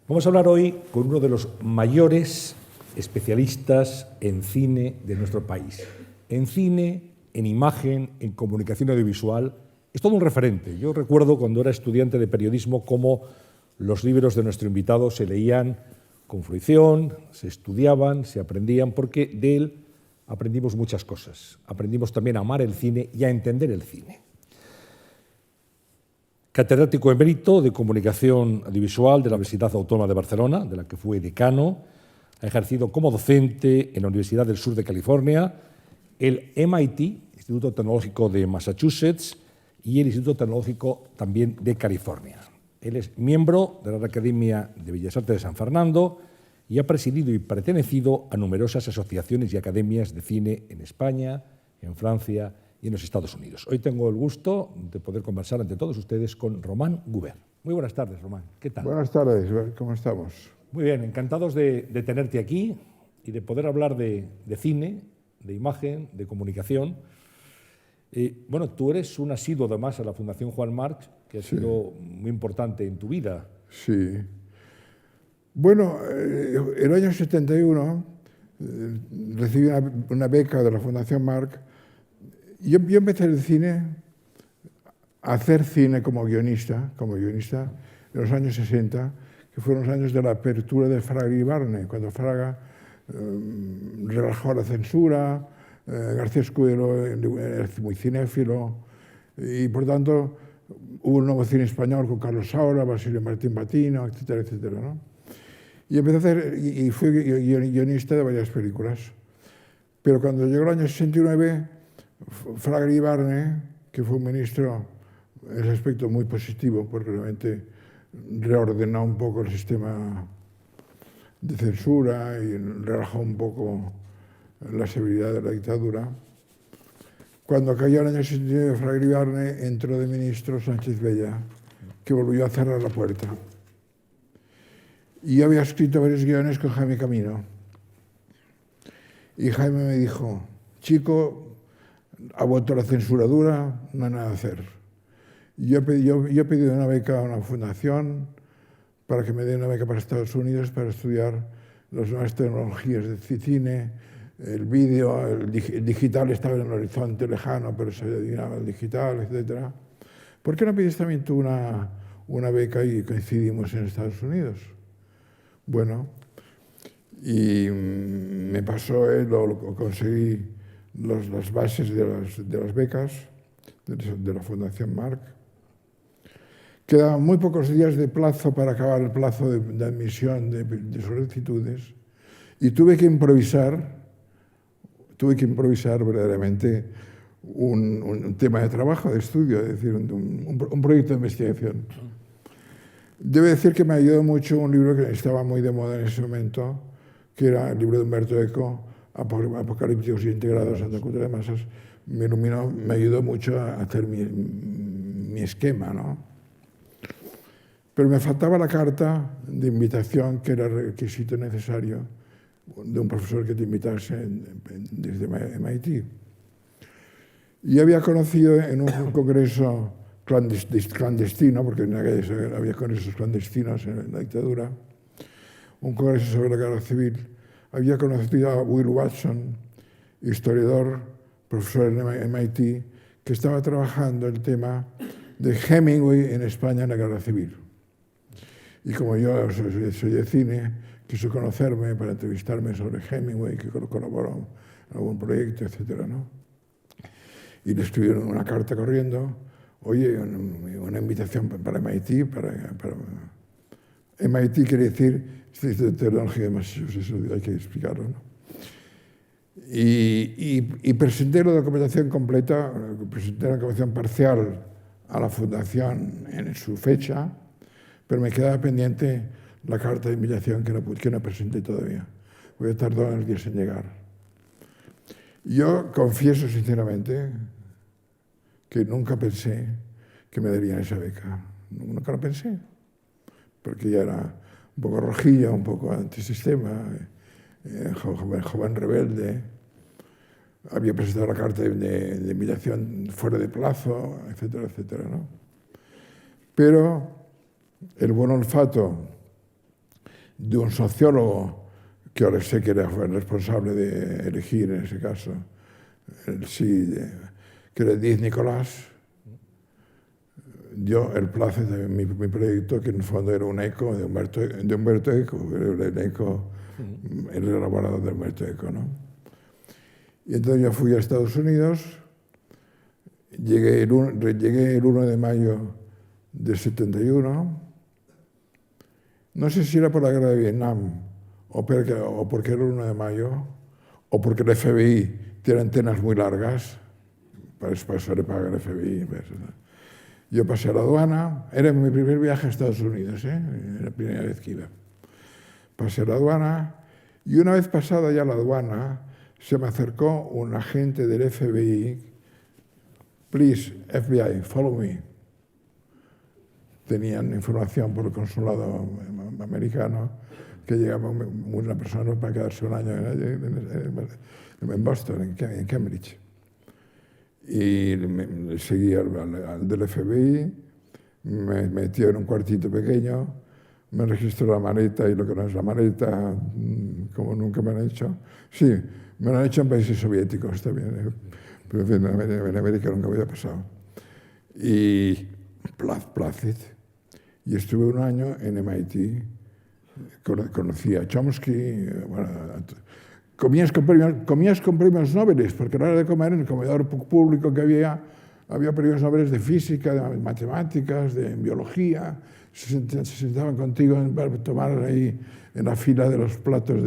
Vamos a hablar hoy con uno de los mayores especialistas en cine de nuestro país. En cine, en imagen, en comunicación audiovisual. Es todo un referente. Yo recuerdo cuando era estudiante de periodismo cómo los libros de nuestro invitado se leían con fruición, se estudiaban, se aprendían, porque de él aprendimos muchas cosas. Aprendimos también a amar el cine y a entender el cine. Catedrático emérito de Comunicación Audiovisual de la Universidad Autónoma de Barcelona, de la que fue decano. Ha ejercido como docente en la Universidad del Sur de California, el MIT, Instituto Tecnológico de Massachusetts, y el Instituto Tecnológico también de California. Él es miembro de la Academia de Bellas Artes de San Fernando y ha presidido y pertenecido a numerosas asociaciones y academias de cine en España, en Francia y en los Estados Unidos. Hoy tengo el gusto de poder conversar ante todos ustedes con Román Gubern. Muy buenas tardes, Román. ¿Qué tal? Buenas tardes, ¿cómo estamos? Muy bien, encantados de tenerte aquí y de poder hablar de cine, de imagen, de comunicación. Bueno, tú eres un asiduo además a la Fundación Juan March, que ha sido muy importante en tu vida. Sí. Bueno, el año 71 recibí una beca de la Fundación March. Yo empecé el cine, a hacer cine como guionista en los años 60, que fueron los años de la apertura de Fraga y Barne, cuando Fraga relajó la censura, García Escudero era muy cinéfilo, y por tanto hubo un nuevo cine español con Carlos Saura, Basilio Martín Patino, etcétera, etcétera, ¿no? Y empecé a hacer, y fui guionista de varias películas. Pero cuando llegó el año 69, Fraga y Barne, que fue un ministro en ese aspecto muy positivo, porque realmente reordenó un poco el sistema de censura y relajó un poco la severidad de la dictadura. Cuando cayó el año 69, Fraga y Barne, entró de ministro Sánchez Bella, que volvió a cerrar la puerta. Y yo había escrito varios guiones con Jaime Camino. Y Jaime me dijo: chico, ha vuelto la censura dura, no hay nada a hacer. Yo he pedido una beca a una fundación para que me den una beca para Estados Unidos para estudiar las nuevas tecnologías de cine, el vídeo, el digital estaba en el horizonte lejano, pero se adivinaba el digital, etc. ¿Por qué no pides también tú una beca y coincidimos en Estados Unidos? Bueno, y me pasó, lo conseguí las bases de las becas de la Fundación March. Quedaban muy pocos días de plazo para acabar el plazo de admisión de solicitudes y tuve que improvisar verdaderamente un tema de trabajo, de estudio, es decir, un proyecto de investigación. Debo decir que me ayudó mucho un libro que estaba muy de moda en ese momento, que era el libro de Humberto Eco, Apocalípticos y Integrados ante cultura de masas. Me iluminó, me ayudó mucho a hacer mi esquema, ¿no? Pero me faltaba la carta de invitación, que era requisito necesario de un profesor que te invitase desde MIT. Y había conocido en un congreso clandestino, porque en aquella había congresos clandestinos en la dictadura, un congreso sobre la guerra civil. Había conocido a Will Watson, historiador, profesor en MIT, que estaba trabajando el tema de Hemingway en España en la guerra civil. Y como yo soy de cine, quiso conocerme para entrevistarme sobre Hemingway, que colaboró en algún proyecto, etc., ¿no? Y le escribieron una carta corriendo: oye, una invitación para MIT, MIT quiere decir Instituto de Tecnología de Massachusetts, eso hay que explicarlo, ¿no? Y presenté la documentación completa, presenté la documentación parcial a la Fundación en su fecha, pero me quedaba pendiente la carta de invitación que no presenté todavía. Voy a tardar unos días en llegar. Yo confieso sinceramente que nunca pensé que me darían esa beca. Nunca lo pensé, porque ya era un poco rojilla, un poco antisistema, joven rebelde. Había presentado la carta de invitación fuera de plazo, etcétera, etcétera, ¿no? Pero el buen olfato de un sociólogo, que ahora sé que era el responsable de elegir en ese caso, que era Diez Nicolás, dio el placer de mi proyecto, que en el fondo era un eco de Umberto Eco, era el eco, el elaborador de Umberto Eco, ¿no? Y entonces yo fui a Estados Unidos, llegué el 1 de mayo del 71, no sé si era por la guerra de Vietnam, o porque era el 1 de mayo, o porque el FBI tiene antenas muy largas, para eso le paga el FBI. Yo pasé a la aduana, era mi primer viaje a Estados Unidos, era la primera vez que iba. Pasé a la aduana, y una vez pasada ya la aduana, se me acercó un agente del FBI. Please, FBI, follow me. Tenían información por el consulado americano que llegaba una persona para quedarse un año en Boston, en Cambridge. Y seguí al del FBI, me metió en un cuartito pequeño, me registró la maleta y lo que no es la maleta, como nunca me han hecho. Sí, me lo han hecho en países soviéticos también, pero en América nunca me había pasado. Y Placid. Y estuve un año en MIT, conocí a Chomsky, bueno, comías con premios Nobel, porque a la hora de comer en el comedor público que había premios Nobel de física, de matemáticas, de biología, se sentaban contigo para tomar ahí en la fila de los platos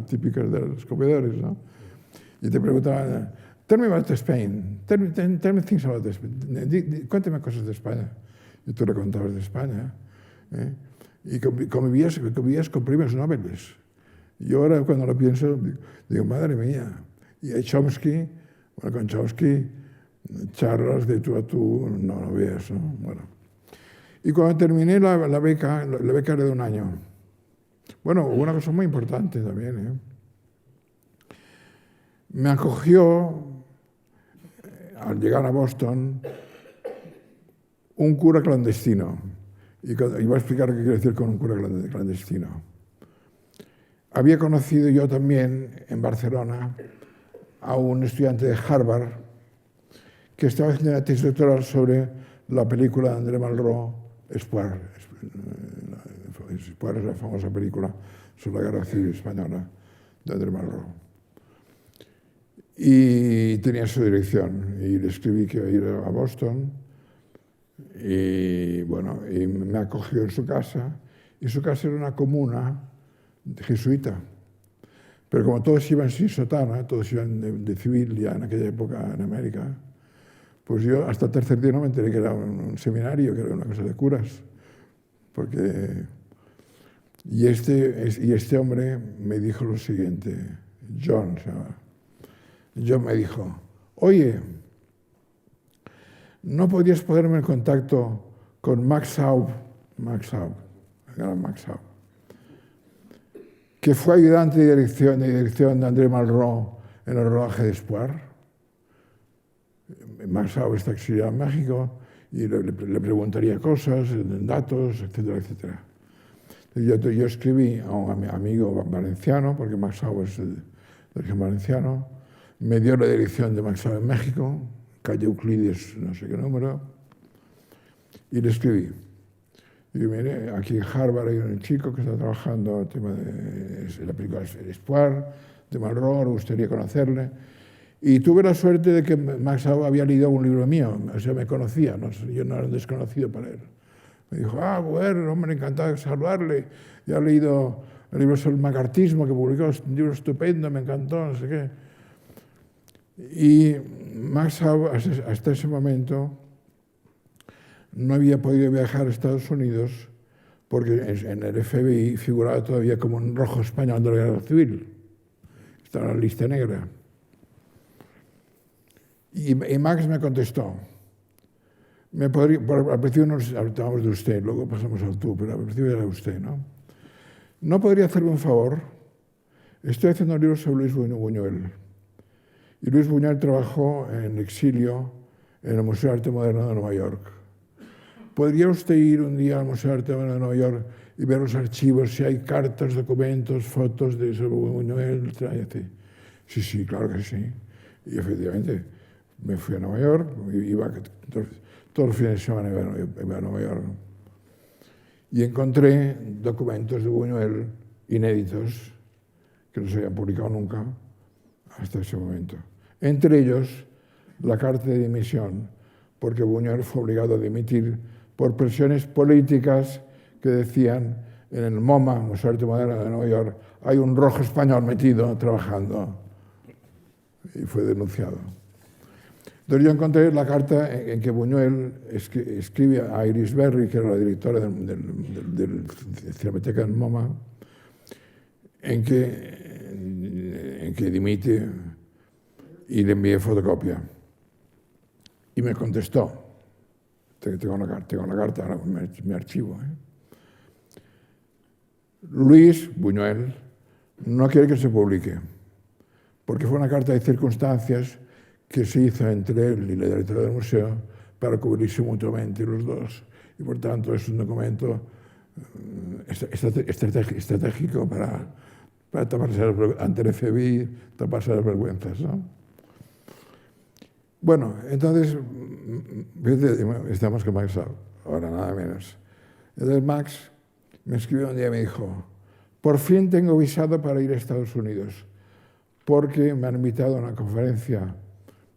típicos de los comedores, ¿no? Y te preguntaban, tell me about Spain, tell me things about Spain, cuéntame cosas de España. Y tú le contabas de España, y convivías con premios Nobel. Yo ahora cuando lo pienso, digo, madre mía. Y hay Chomsky, bueno, con Chomsky, charlas de tú a tú, no lo veas, ¿no? Bueno. Y cuando terminé la beca era de un año. Bueno, hubo una cosa muy importante también, Me acogió, al llegar a Boston, un cura clandestino. Y voy a explicar qué quiere decir con un cura clandestino. Había conocido yo también en Barcelona a un estudiante de Harvard que estaba haciendo una tesis doctoral sobre la película de André Malraux, Espoir. Espoir es la famosa película sobre la guerra civil española de André Malraux. Y tenía su dirección y le escribí que iba a ir a Boston y bueno, y me acogió en su casa, y su casa era una comuna jesuita, pero como todos iban sin sotana, todos iban de civil ya en aquella época en América, pues yo hasta el tercer día no me enteré que era un seminario, que era una cosa de curas, porque... Y este hombre me dijo lo siguiente, John se llama. John me dijo, oye, ¿no podías ponerme en contacto con Max Aub, el gran Max Aub, que fue ayudante de dirección de André Malraux en el rodaje de Espoir? Max Aub está exiliado en México y le preguntaría cosas, datos, etcétera, etcétera. Yo escribí a un amigo valenciano, porque Max Aub es de origen valenciano, me dio la dirección de Max Aub en México, calle Euclides, no sé qué número, y le escribí. Digo, mire, aquí en Harvard hay un chico que está trabajando el tema de la película Espoir, de Malraux, me gustaría conocerle. Y tuve la suerte de que Max Aub había leído un libro mío, o sea, me conocía, no, yo no era un desconocido para él. Me dijo, bueno, hombre, encantado de saludarle. Ya he leído el libro sobre el macartismo, que publicó, un libro estupendo, me encantó, no sé qué. Y Max Aub, hasta ese momento, no había podido viajar a Estados Unidos porque en el FBI figuraba todavía como un rojo español de la guerra civil. Estaba en la lista negra. Y Max me contestó. Al principio nos hablábamos de usted, luego pasamos al tú, pero al principio era usted, ¿no? ¿No podría hacerme un favor? Estoy haciendo un libro sobre Luis Buñuel. Y Luis Buñuel trabajó en exilio en el Museo de Arte Moderno de Nueva York. ¿Podría usted ir un día al Museo de Arte Moderno de Nueva York y ver los archivos, si hay cartas, documentos, fotos de sobre Buñuel, etc. Sí, claro que sí. Y efectivamente, me fui a Nueva York, iba todos los fines de semana iba a Nueva York. Y encontré documentos de Buñuel inéditos, que no se habían publicado nunca hasta ese momento. Entre ellos, la carta de dimisión, porque Buñuel fue obligado a dimitir por presiones políticas que decían en el MoMA, Museo de Arte Moderno de Nueva York, hay un rojo español metido trabajando. Y fue denunciado. Entonces yo encontré la carta en que Buñuel escribe a Iris Berry, que era la directora de Cinemateca del MoMA, en que dimite, y le envié fotocopia. Y me contestó. Tengo la carta, ahora me archivo. Luis Buñuel no quiere que se publique, porque fue una carta de circunstancias que se hizo entre él y la directora del museo para cubrirse mutuamente los dos. Y por tanto es un documento estratégico para taparse ante el FBI, taparse las vergüenzas, ¿no? Bueno, entonces, estamos con Max, ahora nada menos. Entonces Max me escribió un día y me dijo, por fin tengo visado para ir a Estados Unidos, porque me han invitado a una conferencia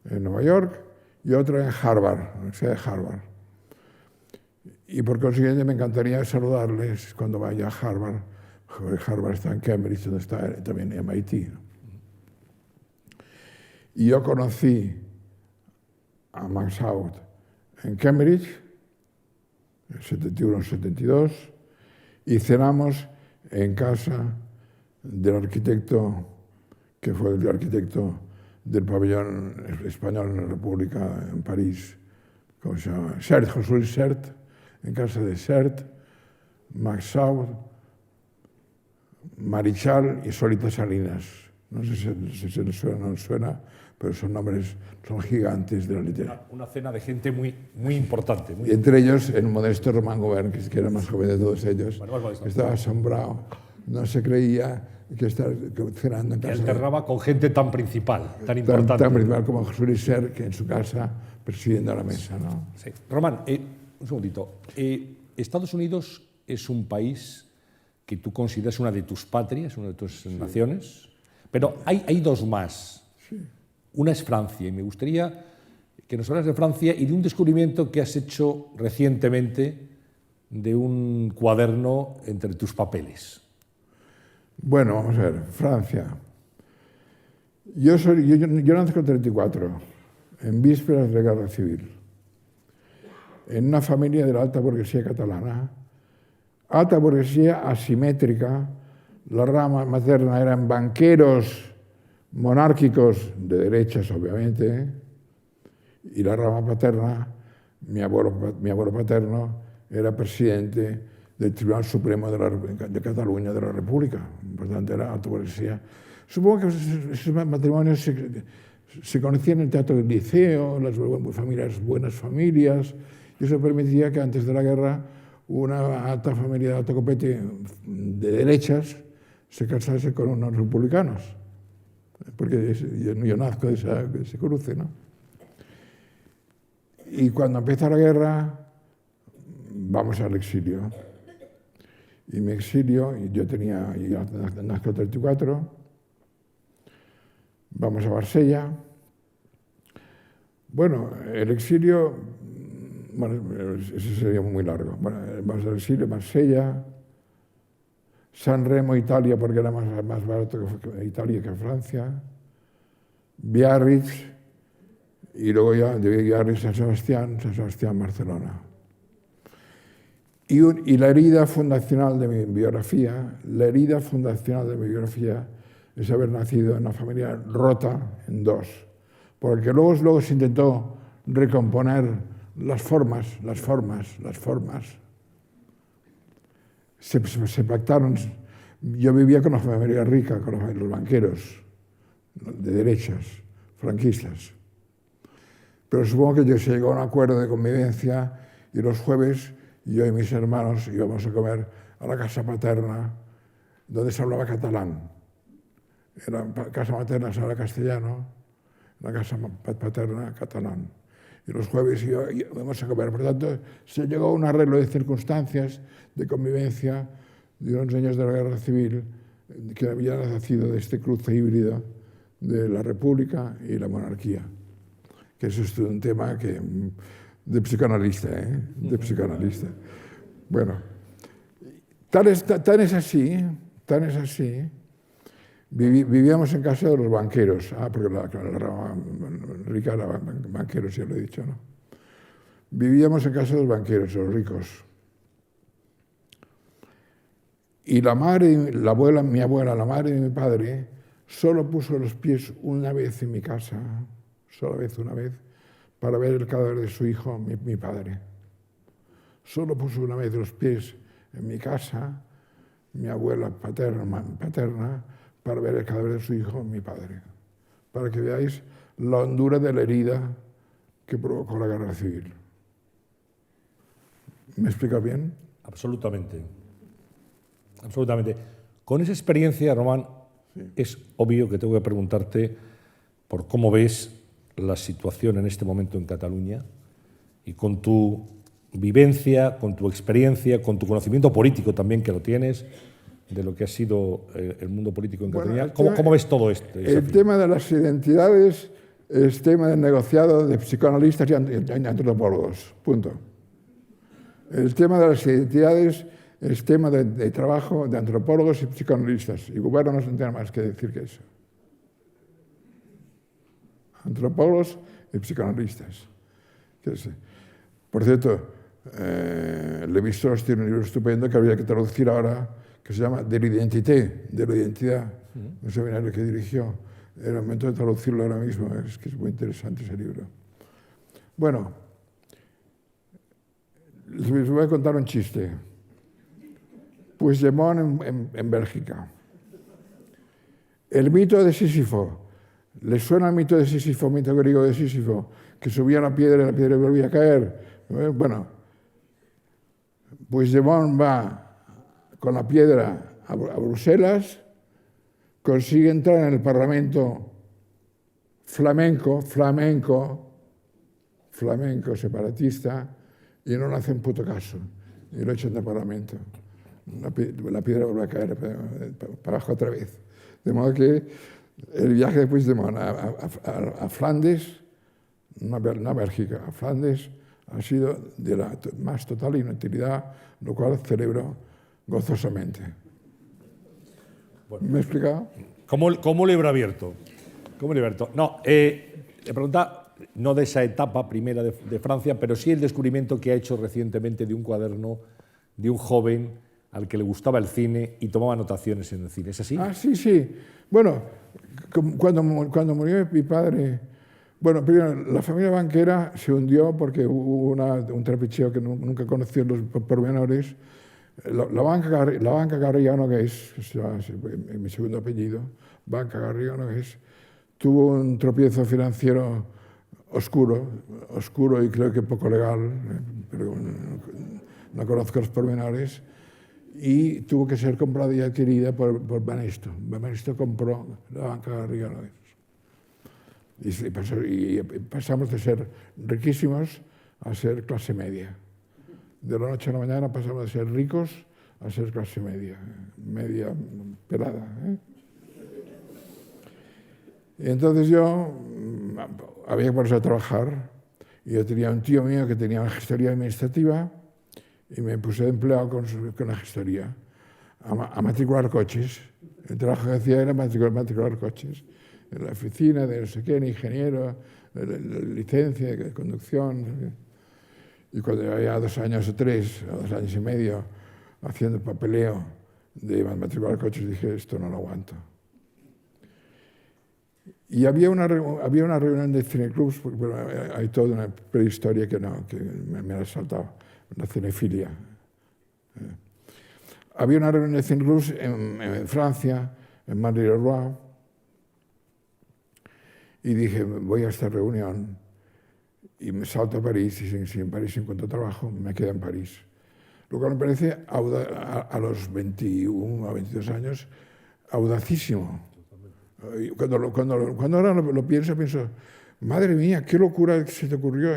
en Nueva York y otra en Harvard, la Universidad de Harvard. Y por consiguiente me encantaría saludarles cuando vaya a Harvard. Harvard está en Cambridge, donde está también MIT. Y yo conocí a Max Out en Cambridge, en 71-72, y cenamos en casa del arquitecto, que fue el arquitecto del pabellón español en la República en París, ¿cómo se llama? Sert, José Luis Sert, en casa de Sert, Max Saud, Marichal y Solita Salinas. No sé si se les suena o no suena, pero son nombres, son gigantes de la literatura. Una cena de gente muy importante. Y entre ellos el modesto Román Gobern, que era el más joven de todos ellos, que estaba asombrado, no se creía que estar cenando en casa. Que alternaba con gente tan principal, tan importante. Tan principal como José Luis Ser, que en su casa presidiendo la mesa, ¿no? Sí. Román, un segundito. Estados Unidos es un país que tú consideras una de tus patrias, una de tus naciones, pero hay dos más. Sí. Una es Francia, y me gustaría que nos hablas de Francia y de un descubrimiento que has hecho recientemente de un cuaderno entre tus papeles. Bueno, vamos a ver, Francia. Yo nací con 34, en vísperas de la Guerra Civil, en una familia de la alta burguesía catalana. Alta burguesía asimétrica, la rama materna eran banqueros monárquicos de derechas, obviamente, y la rama paterna, mi abuelo paterno, era presidente del Tribunal Supremo de Cataluña, de la República. Por tanto, era alta burguesía. Supongo que esos matrimonios se conocían en el teatro del liceo, las buenas familias, y eso permitía que antes de la guerra una alta familia de alto copete de derechas se casase con unos republicanos, porque yo nazco de ese cruce, ¿no? Y cuando empieza la guerra, vamos al exilio. Y mi exilio, yo nazco en 34, vamos a Marsella. Bueno, el exilio, bueno, eso sería muy largo. Bueno, vamos al exilio, Marsella, San Remo, Italia, porque era más barato que Italia que Francia, Biarritz, y luego ya de Biarritz San Sebastián, Barcelona. Y la herida fundacional de mi biografía, es haber nacido en una familia rota en dos, porque luego se intentó recomponer las formas. Se pactaron. Yo vivía con una familia rica, con los banqueros de derechas, franquistas. Pero supongo que se llegó a un acuerdo de convivencia y los jueves yo y mis hermanos íbamos a comer a la casa paterna, donde se hablaba catalán. En la casa materna se habla castellano, en la casa paterna catalán. Y los jueves íbamos a comer. Por tanto, se llegó a un arreglo de circunstancias, de convivencia, de unos niños de la guerra civil que habían nacido de este cruce híbrido de la república y la monarquía. Que eso es un tema de psicoanalista, de psicoanalista. Bueno, tan es así, vivíamos en casa de los banqueros, porque la rama rica era banqueros, ya lo he dicho, ¿no? Vivíamos en casa de los banqueros, los ricos. Y la madre, mi abuela, la madre de mi padre, solo puso los pies una vez en mi casa, una vez, para ver el cadáver de su hijo, mi padre. Solo puso una vez los pies en mi casa, mi abuela paterna, para ver el cadáver de su hijo, mi padre. Para que veáis la hondura de la herida que provocó la guerra civil. ¿Me explica bien? Absolutamente. Absolutamente. Con esa experiencia, Román, sí, es obvio que tengo que preguntarte por cómo ves la situación en este momento en Cataluña y con tu vivencia, con tu experiencia, con tu conocimiento político también, que lo tienes, de lo que ha sido el mundo político en Cataluña. ¿Cómo ves todo esto? El tema de las identidades es tema de negociado de psicoanalistas y antropólogos. Punto. El tema de las identidades es tema de trabajo de antropólogos y psicoanalistas. Y Gobierno no tiene más que decir que eso. Antropólogos y psicoanalistas. Por cierto, Lévi-Strauss tiene un libro estupendo que habría que traducir ahora, que se llama De l'identité, de la identidad, un seminario que dirigió. Era el momento de traducirlo ahora mismo, es que es muy interesante ese libro. Bueno, les voy a contar un chiste. Puigdemont en Bélgica. El mito de Sísifo. ¿Les suena el mito de Sísifo, mito griego de Sísifo? Que subía la piedra y la piedra volvía a caer. Bueno, Puigdemont va con la piedra a Bruselas, consigue entrar en el Parlamento flamenco separatista, y no le hacen puto caso. Y lo echan del Parlamento. La piedra vuelve a caer para abajo otra vez. De modo que el viaje de Puigdemont a Flandes, no a Bélgica, a Flandes, ha sido de la más total inutilidad, lo cual celebro gozosamente. Bueno, ¿me he explicado? ¿Cómo libro abierto? No, le pregunta, no de esa etapa primera de Francia, pero sí el descubrimiento que ha hecho recientemente de un cuaderno de un joven al que le gustaba el cine y tomaba anotaciones en el cine. ¿Es así? Ah, sí. Bueno, cuando murió mi padre, bueno, primero, la familia banquera se hundió porque hubo un trapicheo que nunca conocí los pormenores. La banca Garrigano, que es mi segundo apellido, Banca Garrigano, tuvo un tropiezo financiero oscuro y creo que poco legal, pero no conozco los pormenores, y tuvo que ser comprada y adquirida por Banesto. Banesto compró la Banca Garrigano. Y pasamos de ser riquísimos a ser clase media. De la noche a la mañana pasamos de ser ricos a ser clase media pelada. Y entonces yo había que ponerse a trabajar, y yo tenía un tío mío que tenía una gestoría administrativa, y me puse de empleado con la gestoría a matricular coches. El trabajo que hacía era matricular coches. En la oficina de no sé qué, ingeniero, de licencia de conducción. Y cuando llevaba 2 años o 3, o 2 años y medio, haciendo papeleo de matricular coches, dije, esto no lo aguanto. Y había una reunión de cineclubs, porque bueno, hay toda una prehistoria que me ha saltado, la cinefilia. Había una reunión de cineclubs en Francia, en Marly-le-Roi, y dije, voy a esta reunión, y me salto a París, y si en París encuentro trabajo, me quedo en París. Lo cual me parece a los 21 o 22 años audacísimo. Cuando ahora lo pienso, madre mía, qué locura se te ocurrió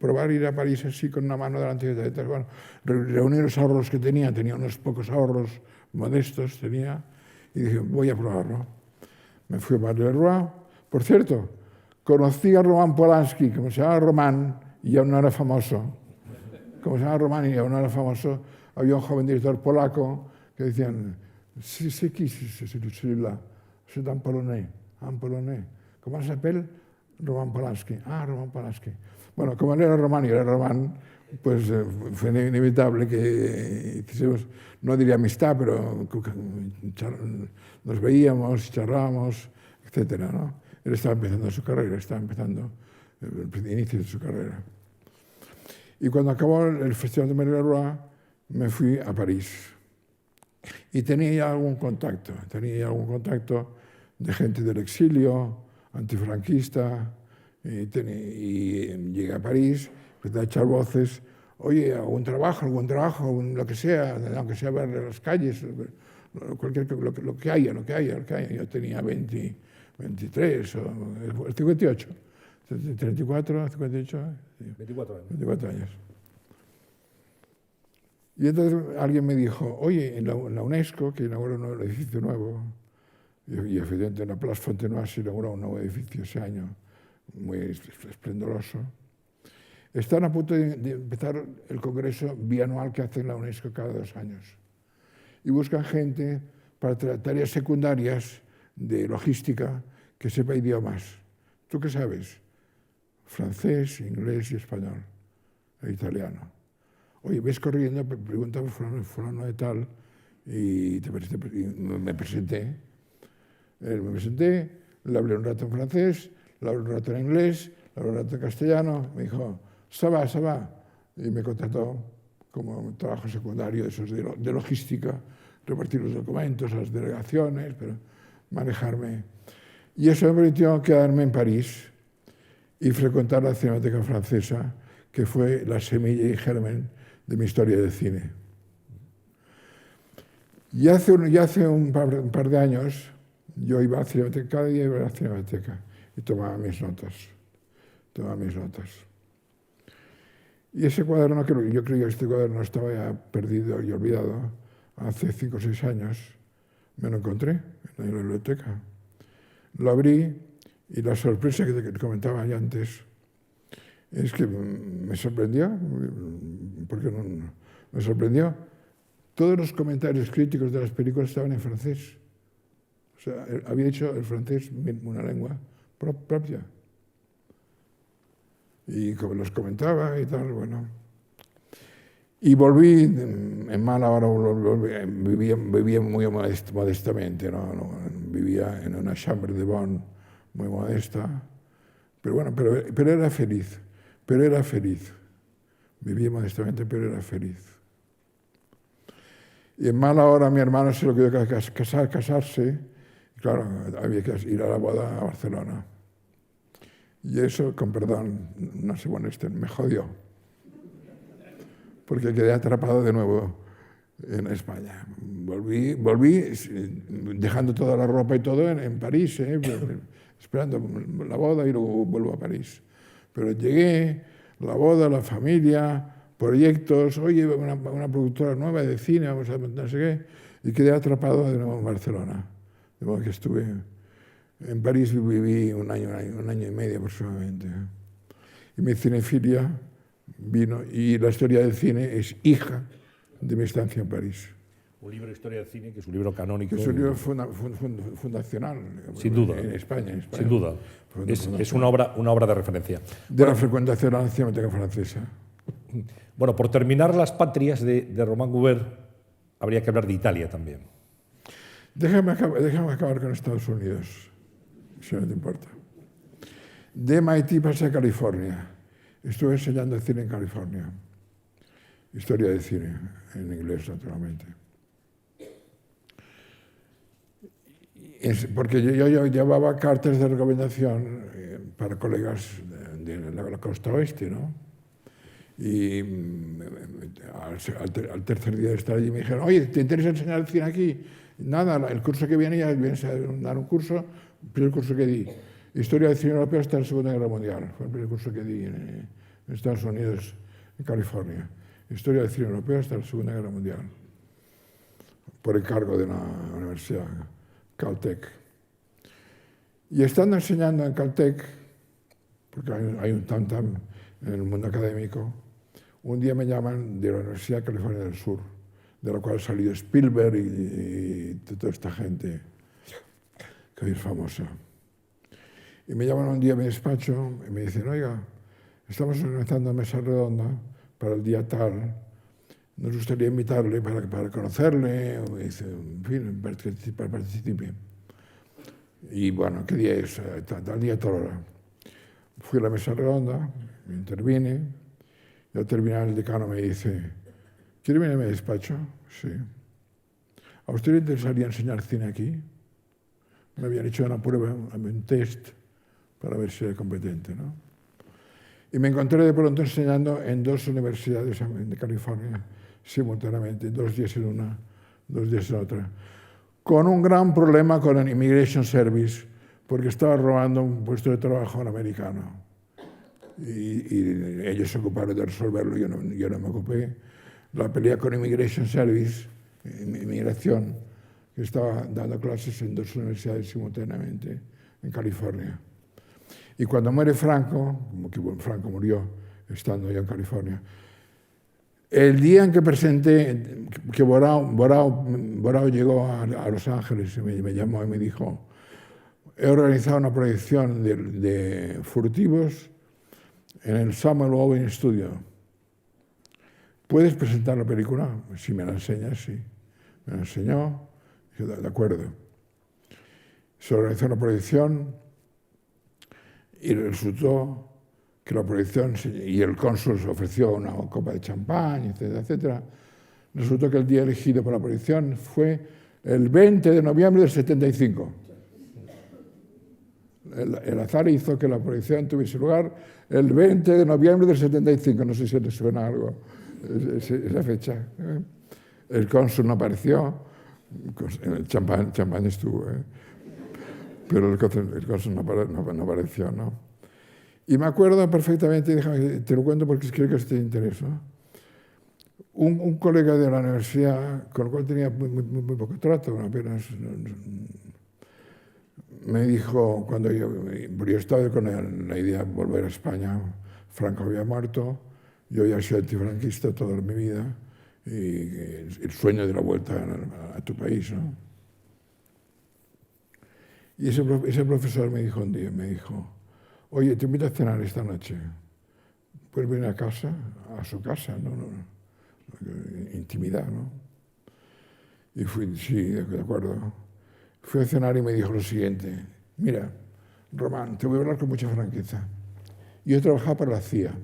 probar ir a París así con una mano delante de otra. Bueno, reunir los ahorros que tenía unos pocos ahorros modestos, y dije, voy a probarlo. Me fui a Bar de Roy. Por cierto, conocí a Roman Polanski, como se llama Román, y aún no era famoso. Como se llama Román y aún no era famoso, había un joven director polaco que decían, c'est qui celui-là? C'est un polonais. Comment s'appelle? Roman Polanski. Ah, Roman Polanski. Bueno, como él era román y era román, pues fue inevitable que hiciésemos, no diría amistad, pero nos veíamos, charlábamos, etcétera, ¿no? Él estaba empezando su carrera, estaba empezando el inicio de su carrera. Y cuando acabó el Festival de Bar-le-Roi, me fui a París. Y tenía ya algún contacto de gente del exilio, antifranquista, y llegué a París, empecé a echar voces, oye, algún trabajo, lo que sea, aunque sea ver las calles, lo que haya. Yo tenía 23 o 58, 34, 58, 24 años. Y entonces alguien me dijo, oye, en la UNESCO, que inauguró un edificio nuevo, y efectivamente en la Place Fontenoy se inauguró un nuevo edificio ese año, muy esplendoroso, están a punto de empezar el congreso bianual que hace la UNESCO cada 2 años. Y buscan gente para tareas secundarias de logística que sepa idiomas. ¿Tú qué sabes? Francés, inglés y español, e italiano. Oye, ves corriendo, pregunta por fulano de tal, y me presenté. Le hablé un rato en francés, le hablé un rato en inglés, le hablé un rato en castellano. Me dijo, ça va. Y me contrató como un trabajo secundario de logística, repartir los documentos a las delegaciones, pero manejarme. Y eso me permitió quedarme en París y frecuentar la Cinemateca Francesa, que fue la semilla y germen de mi historia del cine. Y hace un par de años, yo iba a la Cinemateca, cada día iba a la Cinemateca y tomaba mis notas. Y ese cuaderno, yo creía que este cuaderno estaba ya perdido y olvidado, hace 5 o 6 años, me lo encontré en la biblioteca. Lo abrí y la sorpresa que te comentaba ya antes es que me sorprendió, porque me sorprendió. Todos los comentarios críticos de las películas estaban en francés. O sea, había hecho el francés una lengua propia. Y como los comentaba y tal, bueno. Y volví, en mala hora, vivía muy modestamente, ¿no? Vivía en una chambre de bonne muy modesta. Pero bueno, pero era feliz. Vivía modestamente, pero era feliz. Y en mala hora mi hermano se lo quería casarse. Y claro, había que ir a la boda a Barcelona. Y eso, con perdón, no se molesten, me jodió. Porque quedé atrapado de nuevo en España. Volví dejando toda la ropa y todo en París, esperando la boda y luego vuelvo a París. Pero llegué, la boda, la familia, proyectos, oye, una productora nueva de cine, vamos a no sé qué, y quedé atrapado de nuevo en Barcelona. De modo que estuve en París, viví un año y medio aproximadamente. Y mi cinefilia vino, y la historia del cine es hija de mi estancia en París. Un libro de historia del cine que es un libro canónico. Es un libro fundacional. Sin duda. En España. Sin duda. Es una obra de referencia. De la frecuentación a la Cinemateca Francesa. Bueno, por terminar las patrias de Román Gubern, habría que hablar de Italia también. Déjame acabar con Estados Unidos, si no te importa. De MIT pasé a California. Estuve enseñando cine en California. Historia de cine, en inglés, naturalmente. Porque yo llevaba cartas de recomendación para colegas de la costa oeste, ¿no? Y al tercer día de estar allí me dijeron, oye, ¿te interesa enseñar cine aquí? Nada, el curso que viene ya vienes a dar un curso, el primer curso que di. Historia del cine europeo hasta la Segunda Guerra Mundial. Fue el primer curso que di en Estados Unidos, en California. Historia del cine europeo hasta la Segunda Guerra Mundial. Por encargo de la Universidad Caltech. Y estando enseñando en Caltech, porque hay un tam-tam en el mundo académico, un día me llaman de la Universidad de California del Sur, de la cual ha salido Spielberg y toda esta gente que hoy es famosa. Y me llaman un día a mi despacho y me dicen, oiga, estamos organizando una mesa redonda para el día tal, nos gustaría invitarle para conocerle, o dice, en fin, para participar. Y bueno, ¿qué día es? Tal día, tal hora. Fui a la mesa redonda, intervine, y al terminar el decano me dice, ¿quiere venir a mi despacho? Sí. ¿A usted le interesaría enseñar cine aquí? Me habían hecho una prueba, un test, para ver si era competente, ¿no? Y me encontré de pronto enseñando en 2 universidades de California, simultáneamente, 2 días en una, 2 días en otra, con un gran problema con el Immigration Service, porque estaba robando un puesto de trabajo a un americano. Y ellos se ocuparon de resolverlo, yo no me ocupé. La pelea con Immigration Service, inmigración, que estaba dando clases en 2 universidades simultáneamente en California. Y cuando muere Franco, como que Franco murió estando yo en California, el día en que presenté, que Borao llegó a Los Ángeles y me llamó y me dijo, he organizado una proyección de Furtivos en el Samuel Owen Studio. ¿Puedes presentar la película? Si me la enseñas, sí. Me la enseñó, dije, de acuerdo. Se organizó una proyección y resultó que la proyección, y el cónsul se ofreció una copa de champán, etcétera, etcétera. Resultó que el día elegido para la proyección fue el 20 de noviembre del 75. El azar hizo que la proyección tuviese lugar el 20 de noviembre del 75. No sé si les suena algo esa fecha. El cónsul no apareció, el champán estuvo, pero el cónsul no apareció, ¿no? Y me acuerdo perfectamente, déjame, te lo cuento porque creo que te interesa. Un colega de la universidad, con el cual tenía muy poco trato, apenas, me dijo, cuando yo estaba con la idea de volver a España, Franco había muerto, yo ya soy antifranquista toda mi vida, y el sueño de la vuelta a tu país, ¿no? Y ese profesor me dijo un día, oye, te invito a cenar esta noche. ¿Puedes venir a su casa? No, intimidad, ¿no? Y fui, sí, de acuerdo. Fui a cenar y me dijo lo siguiente, mira, Román, te voy a hablar con mucha franqueza. Yo he trabajado para la CIA,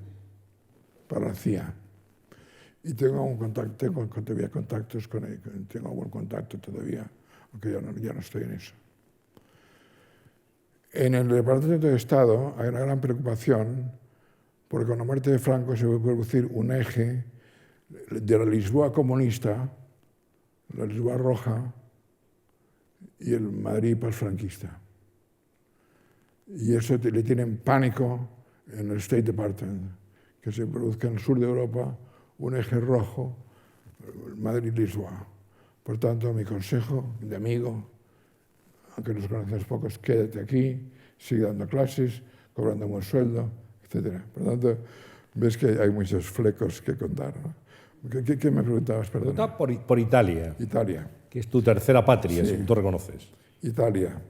y tengo todavía contactos con él, tengo algún contacto todavía, aunque ya no estoy en eso. En el Departamento de Estado hay una gran preocupación porque con la muerte de Franco se va a producir un eje de la Lisboa comunista, la Lisboa roja y el Madrid postfranquista. Y eso le tienen pánico en el State Department, que se produzca en el sur de Europa un eje rojo, Madrid-Lisboa. Por tanto, mi consejo de amigo, aunque nos conocemos pocos, quédate aquí, sigue dando clases, cobrando un buen sueldo, etc. Por tanto, ves que hay muchos flecos que contar, ¿no? ¿Qué me preguntabas, perdón? Por Italia. Italia. Que es tu tercera patria, Sí. según tú reconoces. Italia.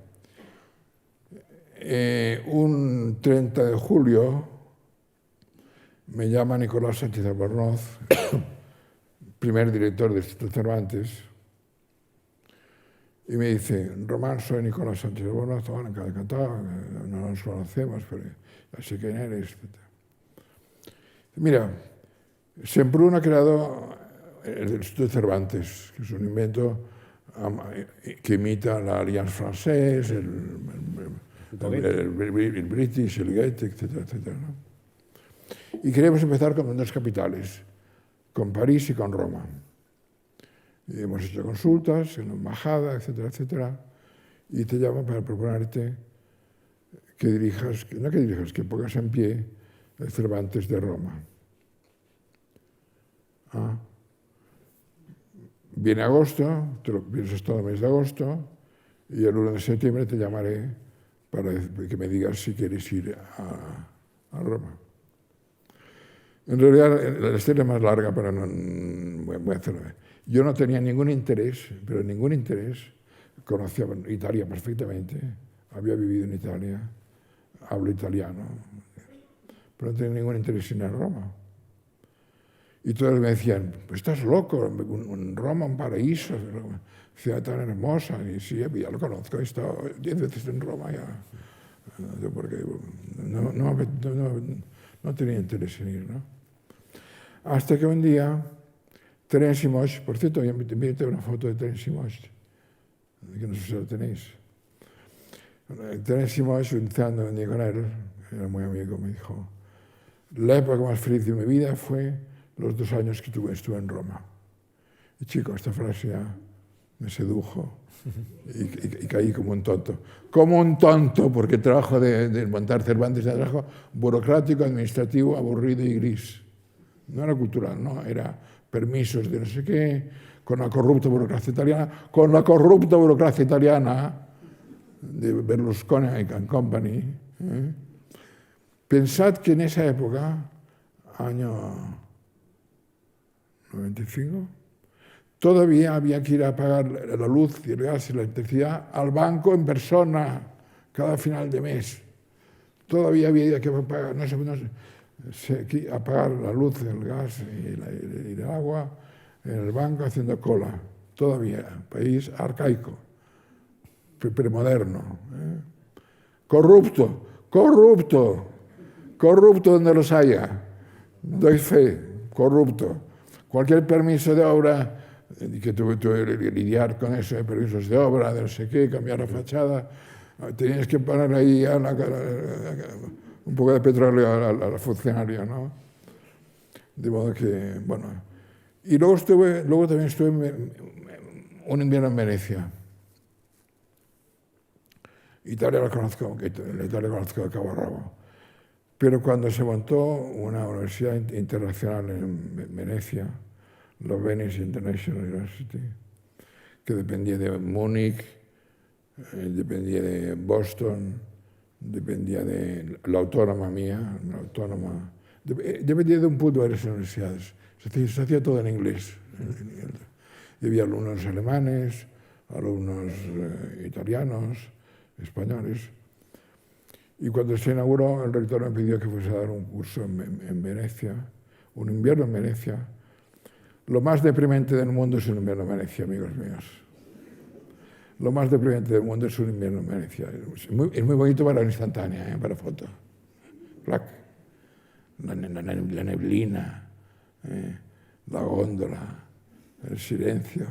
Un 30 de julio me llama Nicolás Sánchez Albornoz, primer director del Instituto Cervantes, y me dice, Román, soy Nicolás Sánchez Albornoz, encantado, no nos conocemos, pero ya sé quién eres. Mira, Semprún ha creado el Instituto Cervantes, que es un invento que imita la Alliance Française, el British, el Goethe, etcétera, etcétera, ¿no? Y queríamos empezar con 2 capitales, con París y con Roma. Y hemos hecho consultas en la embajada, etcétera, etcétera. Y te llaman para proponerte que dirijas, que pongas en pie el Cervantes de Roma. Viene agosto, te lo piensas todo el mes de agosto, y el 1 de septiembre te llamaré para que me digas si quieres ir a Roma. En realidad, la historia es más larga, pero no voy a hacerlo. Yo no tenía ningún interés, pero ningún interés. Conocía Italia perfectamente, había vivido en Italia, hablo italiano, pero no tenía ningún interés en ir a Roma. Y todos me decían, pues estás loco, en Roma, un paraíso, ciudad tan hermosa. Y sí, ya lo conozco, he estado 10 veces en Roma ya. Porque no tenía interés en ir, ¿no? Hasta que un día, Terence Moix, por cierto, yo me envié una foto de Terence Moix, que no sé si lo tenéis. Terence Moix, estando con él, era muy amigo, me dijo, la época más feliz de mi vida fue los 2 años que estuve en Roma. Y chico, esta frase ya me sedujo y caí como un tonto. Como un tonto, porque el trabajo de montar Cervantes era trabajo burocrático, administrativo, aburrido y gris. No era cultural, no, era permisos de no sé qué, con la corrupta burocracia italiana, de Berlusconi and Company. Pensad que en esa época, año 95, todavía había que ir a pagar la luz y el gas y la electricidad al banco en persona cada final de mes. Todavía había que pagar, no sé, a pagar la luz, el gas y el agua en el banco haciendo cola. Todavía, país arcaico, premoderno. Corrupto donde los haya. Doy fe, corrupto. Cualquier permiso de obra, que tuve que lidiar con eso, permisos de obra, de no sé qué, cambiar la fachada, tenías que poner ahí un poco de petróleo al funcionario, ¿no? De modo que, bueno. Y luego también estuve un invierno en Venecia. Italia la conozco de cabo a rabo. Pero cuando se montó una universidad internacional en Venecia, la Venice International University, que dependía de Múnich, dependía de Boston, dependía de la autónoma mía, dependía de un punto de varias universidades. Se hacía todo en inglés. Y había alumnos alemanes, alumnos italianos, españoles. Y cuando se inauguró, el rector me pidió que fuese a dar un curso en Venecia, un invierno en Venecia. Lo más deprimente del mundo es un invierno en Venecia, amigos míos. Lo más deprimente del mundo es un invierno en Venecia. Es muy bonito para la instantánea, para foto. La neblina, la góndola, el silencio.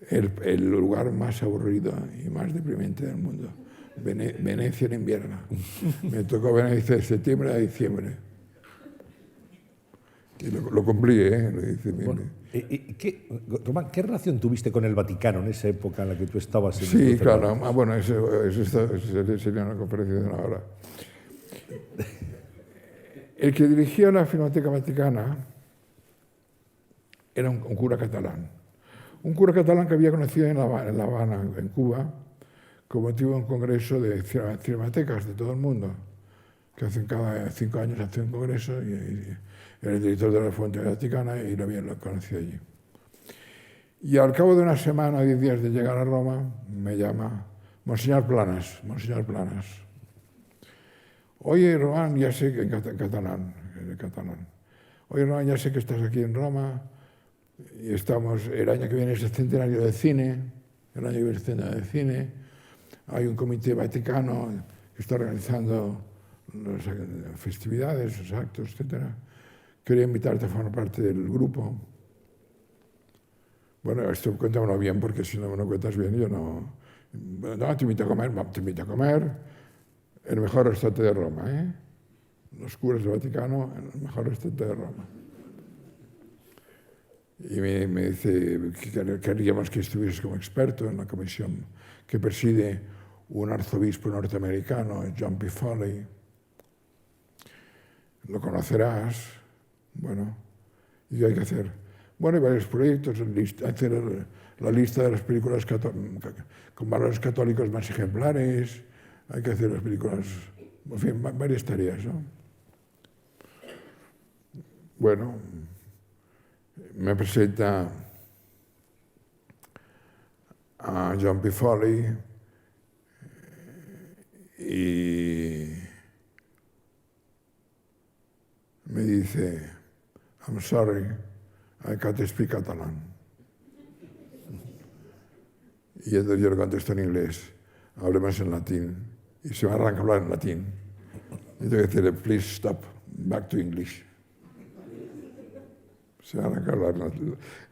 El lugar más aburrido y más deprimente del mundo. Venecia en invierno. Me tocó Venecia de septiembre a diciembre. Y lo cumplí, Lo hice bien. Bueno, Román, ¿qué relación tuviste con el Vaticano en esa época en la que tú estabas? Sí, claro. Bueno, eso sería una conferencia de 1 hora. El que dirigía la Filmoteca Vaticana era un cura catalán. Un cura catalán que había conocido en La Habana, en Cuba, con motivo de un congreso de cinematecas de todo el mundo, que cada 5 años hace un congreso, y era el director de la Filmoteca Vaticana y lo conocí allí. Y al cabo de 1 semana o 10 días de llegar a Roma, me llama Monseñor Planas. Oye, Román, ya sé que en catalán. Oye, Román, ya sé que estás aquí en Roma y el año que viene es el centenario del cine, hay un comité vaticano que está organizando las festividades, los actos, etc. Quería invitarte a formar parte del grupo. Bueno, esto cuéntamelo bien, porque si no me lo cuentas bien, yo no... No, te invito a comer el mejor restaurante de Roma, los curas del Vaticano en el mejor restaurante de Roma. Y me dice que queríamos que estuvieses como experto en la comisión que preside un arzobispo norteamericano, John P. Foley. Lo conocerás. Bueno, ¿y qué hay que hacer? Bueno, hay varios proyectos, hacer la lista de las películas con valores católicos más ejemplares, hay que hacer las películas, en fin, varias tareas, ¿no? Bueno, me presenta a John P. Foley y me dice, I'm sorry, I can't speak catalán. Y entonces yo le contesto en inglés, hablemos en latín. Y se me arranca a hablar en latín. Y tengo que decirle, please stop, back to English. Se me arranca a hablar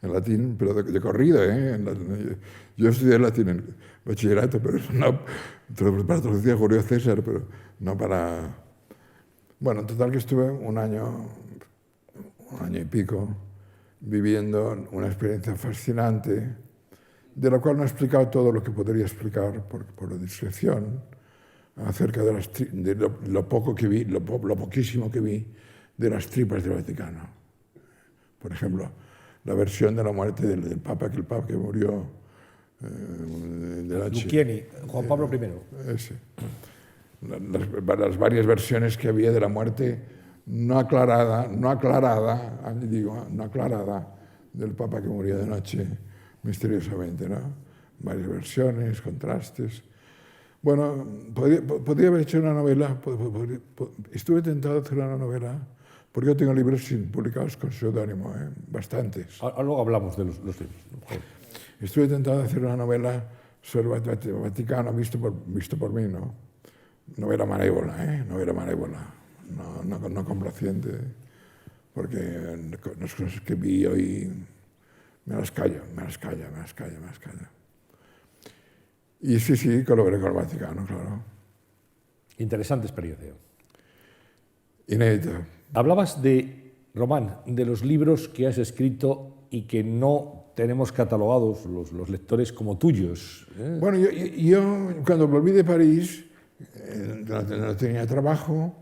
en latín, pero de corrido, ¿eh? Yo estudié latín en bachillerato, pero no para traducir a Julio César, pero no para... Bueno, en total que estuve un año y pico, viviendo una experiencia fascinante, de la cual no he explicado todo lo que podría explicar por discreción, acerca de lo poco que vi, lo poquísimo que vi de las tripas del Vaticano. Por ejemplo, la versión de la muerte del Papa, que el Papa que murió de la Luciani, Juan Pablo I. Ese. Las varias versiones que había de la muerte no aclarada del Papa que murió de noche misteriosamente, ¿no? Varias versiones, contrastes. Bueno, podría haber hecho una novela, estuve tentado de hacer una novela, porque yo tengo libros publicados con seudónimo, bastantes. Luego hablamos de los libros. Estuve tentado de hacer una novela sobre el Vaticano, visto por mí, ¿no? Novela malévola, novela malévola, no complaciente, porque las cosas que vi hoy me las callo. Y sí, colaboré con el Vaticano, claro. Interesante experiencia. Inédita. Hablabas Román, de los libros que has escrito y que no tenemos catalogados los lectores como tuyos. Bueno, yo cuando volví de París, no tenía trabajo,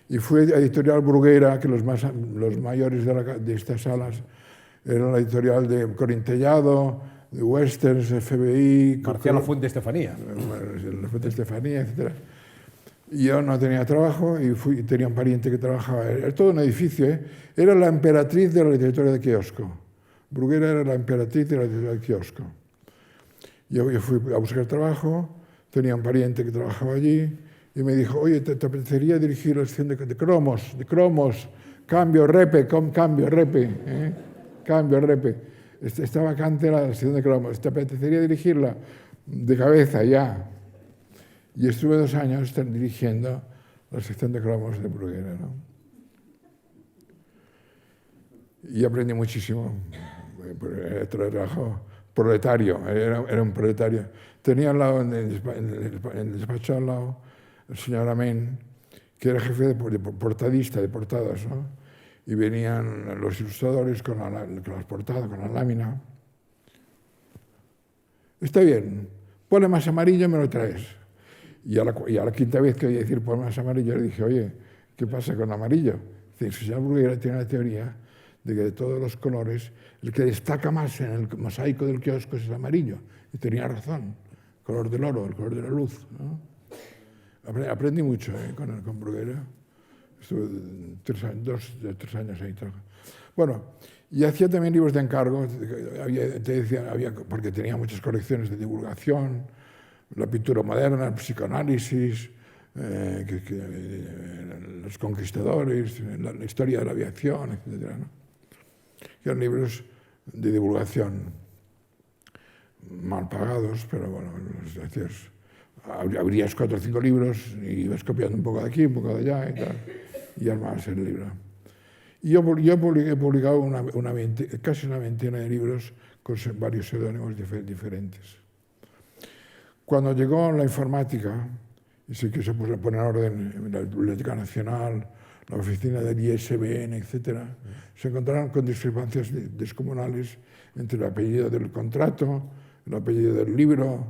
y fui a Editorial Bruguera, que los mayores de estas salas eran la editorial de Corintellado, de Westerns, FBI... Marcial Fuente Estefanía. La Fuente Estefanía, etc. Y yo no tenía trabajo y tenía un pariente que trabajaba. Era todo un edificio, ¿eh? Era la emperatriz de la literatura de kiosco. Bruguera era la emperatriz de la literatura de kiosco. Yo fui a buscar trabajo, tenía un pariente que trabajaba allí y me dijo, oye, ¿te apetecería dirigir la sección de cromos, cambio, repe, cambio, repe? Está vacante la sección de cromos, ¿te apetecería dirigirla? De cabeza, ya. Y estuve 2 años dirigiendo la sección de cromos de Bruguera, ¿no? Y aprendí muchísimo. Trabajo proletario, era un proletario. Tenía al lado, en el despacho al lado, el señor Amén, que era jefe de portadista, de portadas, ¿no? Y venían los ilustradores con las portadas, con la lámina. Está bien, ponle más amarillo, me lo traes. Y a la 5ª vez que oí decir ponle más amarillo, le dije, oye, ¿qué pasa con amarillo? El señor Bruguera tiene la teoría de que de todos los colores, el que destaca más en el mosaico del kiosco es el amarillo. Y tenía razón, el color del oro, el color de la luz, ¿no? Aprendí mucho con Bruguera. Estuve 3 años ahí trabajando. Bueno, y hacía también libros de encargo, porque tenía muchas colecciones de divulgación, la pintura moderna, el psicoanálisis, los conquistadores, la historia de la aviación, etc., ¿no? Eran libros de divulgación mal pagados, pero bueno, abrías 4 o 5 libros y ibas copiando un poco de aquí, un poco de allá y tal, y armabas el libro. Y yo he publicado casi una veintena de libros con varios seudónimos diferentes. Cuando llegó la informática y se quiso poner orden en la Biblioteca Nacional, la oficina del ISBN, etc., se encontraron con discrepancias descomunales entre el apellido del contrato, el apellido del libro,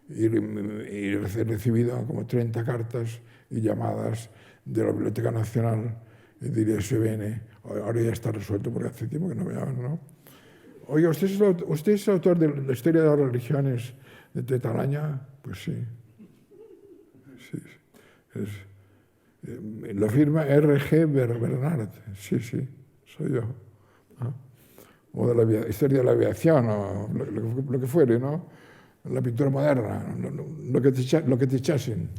y he recibido como 30 cartas y llamadas de la Biblioteca Nacional y del ISBN. Ahora ya está resuelto porque hace tiempo que no me llaman, ¿no? Oiga, ¿usted es autor de la historia de las religiones de Tetalaña? Pues sí. Lo firma R.G. Bernard. Sí, soy yo. ¿No? O de la historia de la aviación, o lo que fuere, ¿no? La pintura moderna, lo que te echasen.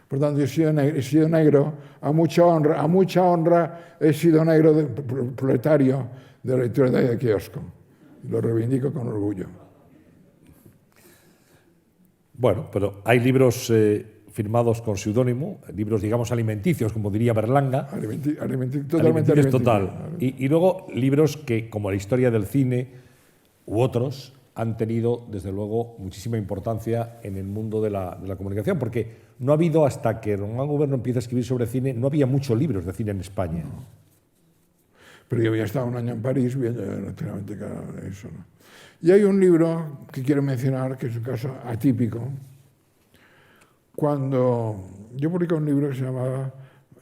Por tanto, he sido negro, a mucha honra he sido negro proletario de la literatura de kiosco. Lo reivindico con orgullo. Bueno, pero hay libros firmados con seudónimo, libros, digamos, alimenticios, como diría Berlanga. Totalmente alimenticios. Total. Y luego libros que, como la historia del cine u otros, han tenido, desde luego, muchísima importancia en el mundo de la comunicación, porque no ha habido, hasta que Román Gubern empieza a escribir sobre cine, no había muchos libros de cine en España. No. Pero yo había estado un año en París, viendo naturalmente eso, ¿no? Y hay un libro que quiero mencionar, que es un caso atípico. Cuando yo publiqué un libro que se llamaba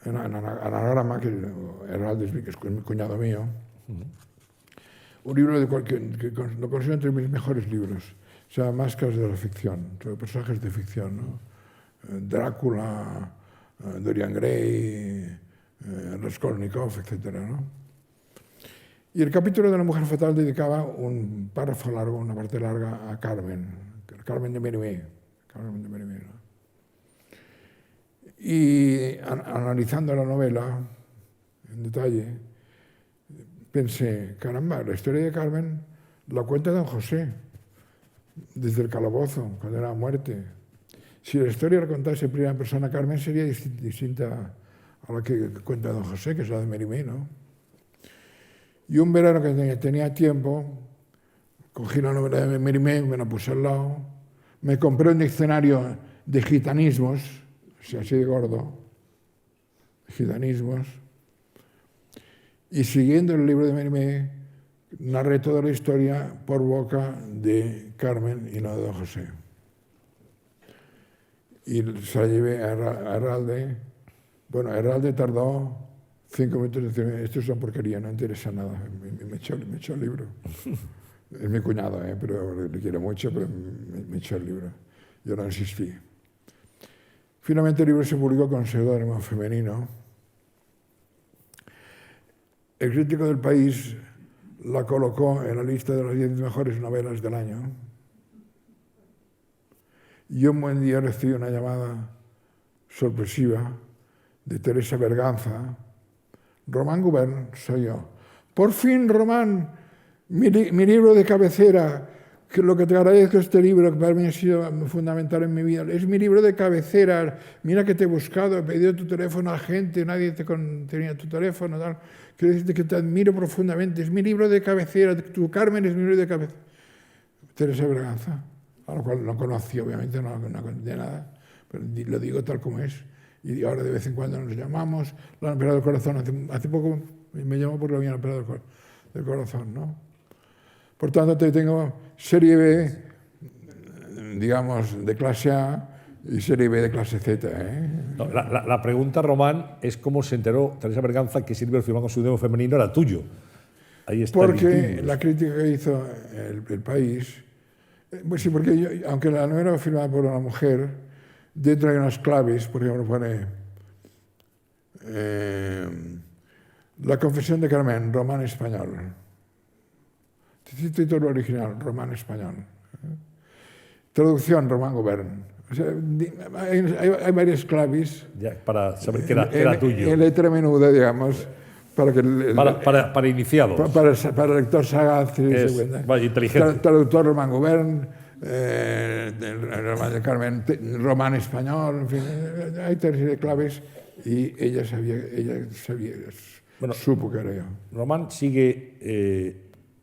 Anagrama, que Heraldes, que es mi cuñado mío, un libro que lo considero entre mis mejores libros. Se llama Máscaras de la ficción, sobre personajes de ficción, ¿no? Drácula, Dorian Gray, Raskolnikov, etc., ¿no? Y el capítulo de La mujer fatal dedicaba un párrafo largo, una parte larga, a Carmen de Mérimée. ¿No? Y analizando la novela en detalle, pensé, caramba, la historia de Carmen la cuenta don José, desde el calabozo, cuando era muerte. Si la historia la contase en primera persona Carmen, sería distinta a la que cuenta don José, que es la de Mérimée, ¿no? Y un verano que tenía tiempo, cogí la novela de Mérimée, me la puse al lado, me compré un diccionario de gitanismos, así de gordo, gitanismos, y siguiendo el libro de Mérimée, narré toda la historia por boca de Carmen y no de don José. Y se la llevé a Herralde. Bueno, Herralde tardó 5 minutos en decirme, esto es una porquería, no interesa nada. Me echó el libro. Es mi cuñado, pero le quiero mucho, pero me echó el libro. Yo no insistí. Finalmente el libro se publicó con seudónimo femenino. El crítico del País la colocó en la lista de las 10 mejores novelas del año. Y un buen día recibí una llamada sorpresiva de Teresa Berganza. Román Gubern, soy yo. Por fin, Román, mi libro de cabecera, que lo que te agradezco este libro, que para mí ha sido fundamental en mi vida, es mi libro de cabecera. Mira que te he buscado, he pedido tu teléfono a gente, nadie tenía tu teléfono, tal. Quiero decirte que te admiro profundamente, es mi libro de cabecera, tu Carmen es mi libro de cabecera. Teresa Berganza, a lo cual no conocí, obviamente, no conté nada, pero lo digo tal como es. Y ahora de vez en cuando nos llamamos, lo han operado el corazón. Hace poco me llamó porque lo habían operado del corazón, ¿no? Por tanto, tengo serie B, digamos, de clase A y serie B de clase Z. No, la pregunta, Román, es cómo se enteró Teresa Berganza que ese libro firmado con seudónimo femenino era tuyo. Ahí está. Porque la crítica que hizo el País, pues sí, porque aunque la novela fue firmada por una mujer, dentro hay unas claves, por ejemplo, pone La confesión de Carmen, Román español. Título original, Román español. Traducción, Román Gubern. O sea, hay varias claves. Ya, para saber que era tuyo. En letra menuda, digamos, para que para iniciados. Para el lector sagaz. Inteligente. Traductor Román Gubern. Román de Carmen, Román español, en fin, hay 3 claves y ella sabía, supo que era yo. Román sigue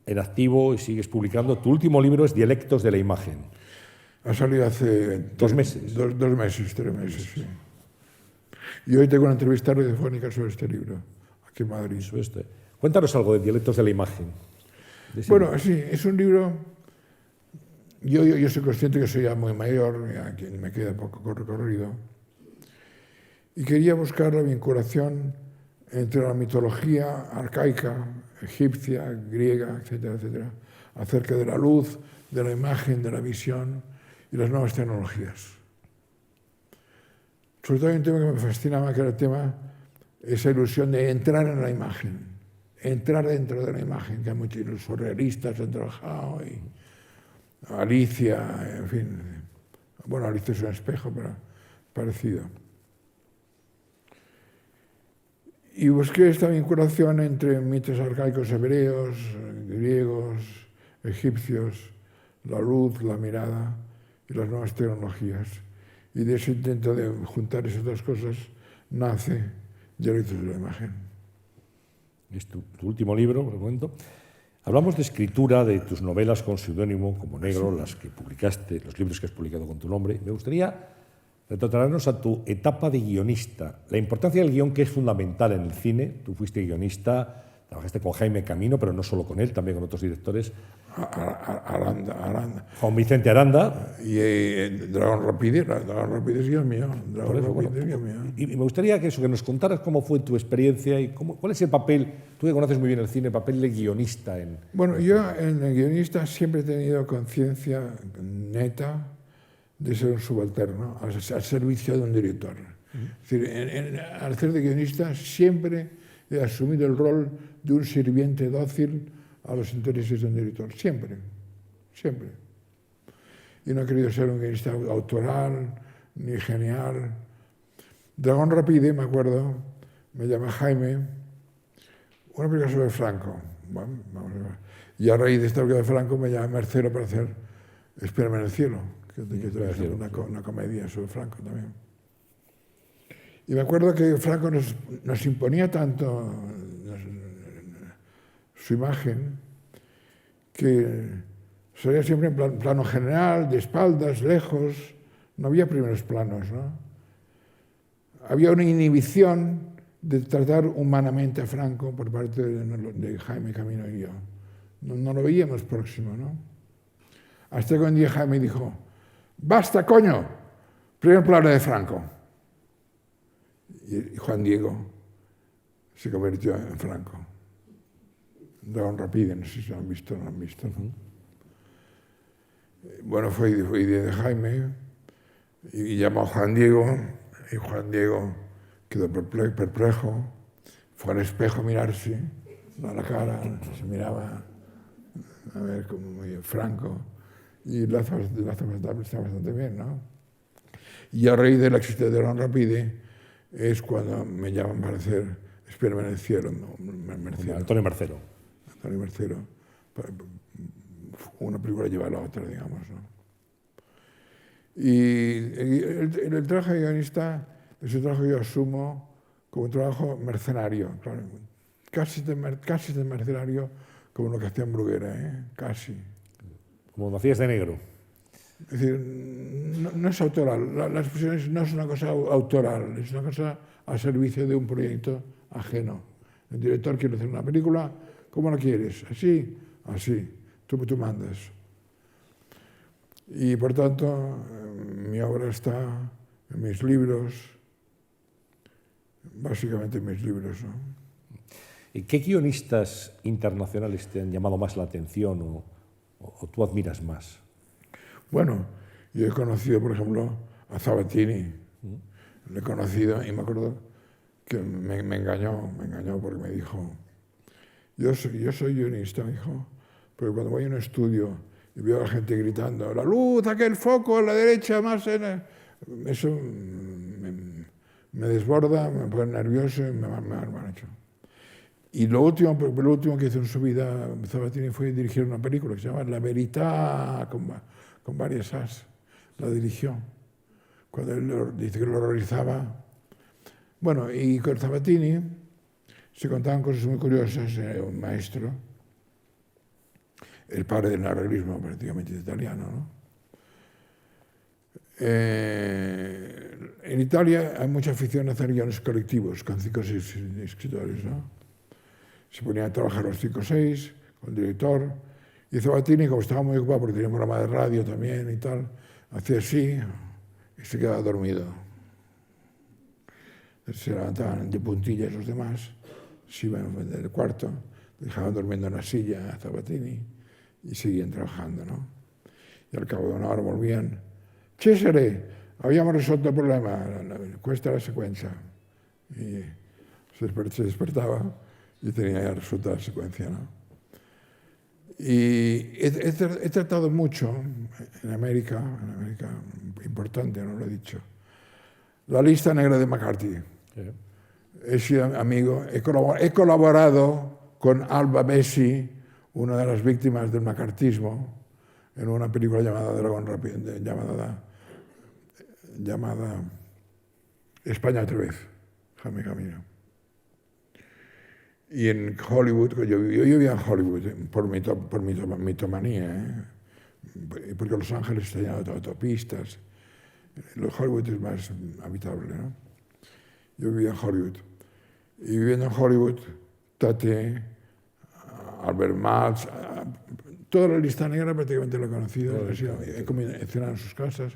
en activo y sigues publicando. Tu último libro es Dialectos de la imagen. Ha salido hace 2 meses. 2 meses, 3 meses, sí. Y hoy tengo una entrevista radiofónica sobre este libro, aquí en Madrid. Cuéntanos algo de Dialectos de la Imagen. Bueno, sí, es un libro... Yo soy consciente que soy ya muy mayor, ya que me queda poco recorrido, y quería buscar la vinculación entre la mitología arcaica, egipcia, griega, etcétera, etcétera, acerca de la luz, de la imagen, de la visión y las nuevas tecnologías. Sobre todo hay un tema que me fascinaba, que era el tema, esa ilusión de entrar en la imagen, entrar dentro de la imagen, que muchos surrealistas han trabajado, y Alicia, en fin. Bueno, Alicia es un espejo, pero parecido. Y busqué esta vinculación entre mitos arcaicos hebreos, griegos, egipcios, la luz, la mirada y las nuevas tecnologías. Y de ese intento de juntar esas dos cosas nace Dialectos de la Imagen. Es tu último libro, por el momento. Hablamos de escritura, de tus novelas con seudónimo como Negro, las que publicaste, los libros que has publicado con tu nombre. Me gustaría retrotraernos a tu etapa de guionista, la importancia del guión, que es fundamental en el cine. Tú fuiste guionista, trabajaste con Jaime Camino, pero no solo con él, también con otros directores. Aranda. Juan Vicente Aranda. Y Dragón Rapide es guión mío. Y me gustaría que nos contaras cómo fue tu experiencia y cuál es el papel, tú que conoces muy bien el cine, el papel de guionista. Bueno, yo en el guionista siempre he tenido conciencia neta de ser un subalterno al servicio de un director. Es decir, al ser de guionista siempre he asumido el rol de un sirviente dócil a los intereses de un director, siempre. Y no he querido ser un guionista autoral, ni genial. Dragón Rapide, me acuerdo, me llama Jaime, una película sobre Franco. Bueno, vamos a ver. Y a raíz de esta película de Franco me llama Mercero para hacer Espérame en el cielo, que es una comedia sobre Franco también. Y me acuerdo que Franco nos imponía tanto su imagen, que salía siempre en plano general, de espaldas, lejos, no había primeros planos, ¿no? Había una inhibición de tratar humanamente a Franco por parte de Jaime Camino y yo. No lo veíamos próximo, ¿no? Hasta que un día Jaime dijo, ¡basta, coño! Primer plano de Franco. Y Juan Diego se convirtió en Franco. Dragón Rapide, no sé si lo han visto o no lo han visto, ¿no? Bueno, fue idea de Jaime y llamó a Juan Diego, y Juan Diego quedó perplejo, fue al espejo a mirarse, a la cara, se miraba, a ver, como muy franco, y lo hace bastante bien, ¿no? Y a raíz del éxito de Dragón Rapide es cuando me llaman para hacer Espérame en el cielo, Antonio Mercero. Antonio Mercero. Una película lleva a la otra, digamos, ¿no? Y el trabajo de guionista es un trabajo que yo asumo como un trabajo mercenario, claro, casi de mercenario, como lo que hacía en Bruguera, ¿eh? Casi. Como lo hacías de negro. Es decir, no es autoral, la expresión no es una cosa autoral, es una cosa al servicio de un proyecto ajeno. El director quiere hacer una película, ¿cómo la quieres? ¿Así? Así. Tú mandas. Y por tanto, mi obra está en mis libros, básicamente en mis libros, ¿no? ¿Y qué guionistas internacionales te han llamado más la atención o tú admiras más? Bueno, yo he conocido, por ejemplo, a Sabatini. Lo he conocido y me acuerdo que me engañó porque me dijo, yo soy guionista, me dijo, porque cuando voy a un estudio y veo a la gente gritando, la luz, aquel foco a la derecha, más... Eso me desborda, me pone nervioso y me marcho. Y lo último que hizo en su vida Sabatini fue dirigir una película que se llama La Verità, con varias as. La dirigió. Cuando él dice que lo horrorizaba. Bueno, y con Sabatini se contaban cosas muy curiosas. Un maestro, el padre del neorrealismo prácticamente italiano, ¿no? En Italia hay mucha afición a hacer guiones colectivos con 5 o 6 escritores, ¿no? Se ponían a trabajar los 5 o 6 con el director. Y Sabatini, como estaba muy ocupado porque tenía un programa de radio también y tal, hacía así y se quedaba dormido. Se levantaban de puntillas los demás, se iban del cuarto, dejaban durmiendo en la silla a Sabatini y seguían trabajando, ¿no? Y al cabo de una hora volvían. Cesare, habíamos resuelto el problema, cuesta la secuencia. Y se despertaba y tenía ya resuelta la secuencia, ¿no? Y he tratado mucho en América, importante, no lo he dicho, la lista negra de McCarthy. Sí. He sido amigo, he colaborado con Alba Bessi, una de las víctimas del macartismo, en una película llamada Dragón Rápido, llamada España otra vez, Jaime Camino. Y en Hollywood, yo vivía en Hollywood por mitomanía, porque Los Ángeles está lleno de autopistas. Hollywood es más habitable, ¿no? Yo vivía en Hollywood. Y viviendo en Hollywood, Tate, Albert Marx, toda la lista negra prácticamente la he conocido. He cenado en sus casas,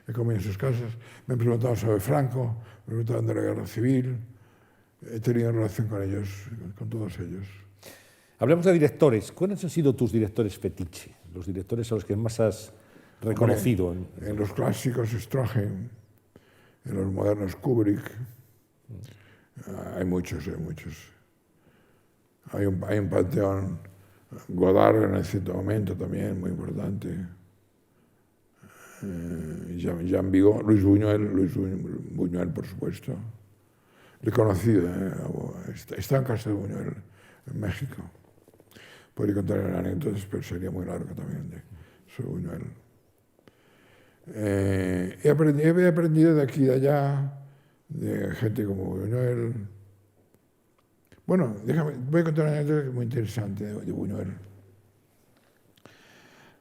he comido en sus casas. Me han preguntado sobre Franco, me han preguntado de la guerra civil. He tenido relación con ellos, con todos ellos. Hablemos de directores. ¿Cuáles han sido tus directores fetiche? Los directores a los que más has reconocido. Hombre, en los clásicos Stroheim, en los modernos Kubrick. Hay muchos. Hay un panteón. Godard en cierto momento también, muy importante. Jean Vigo, Luis Buñuel, por supuesto. Reconocido, está en casa de Buñuel, en México. Podría contar anécdotas, pero sería muy largo también sobre Buñuel. He aprendido de aquí y de allá, de gente como Buñuel. Bueno, voy a contar una anécdota muy interesante de Buñuel.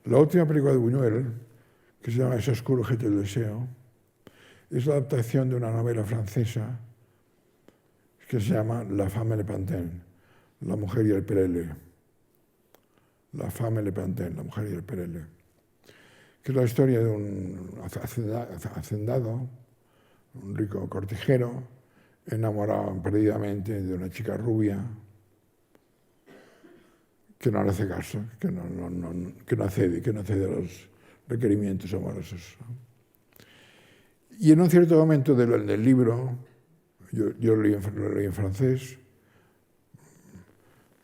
La última película de Buñuel, que se llama Ese oscuro objeto del deseo, es la adaptación de una novela francesa que se llama La femme et le pantin, la mujer y el perele. La femme et le pantin, la mujer y el perele. Que es la historia de un hacendado, un rico cortijero, enamorado perdidamente de una chica rubia que no le hace caso, que no accede a los requerimientos amorosos. Y en un cierto momento del libro, yo lo leí en francés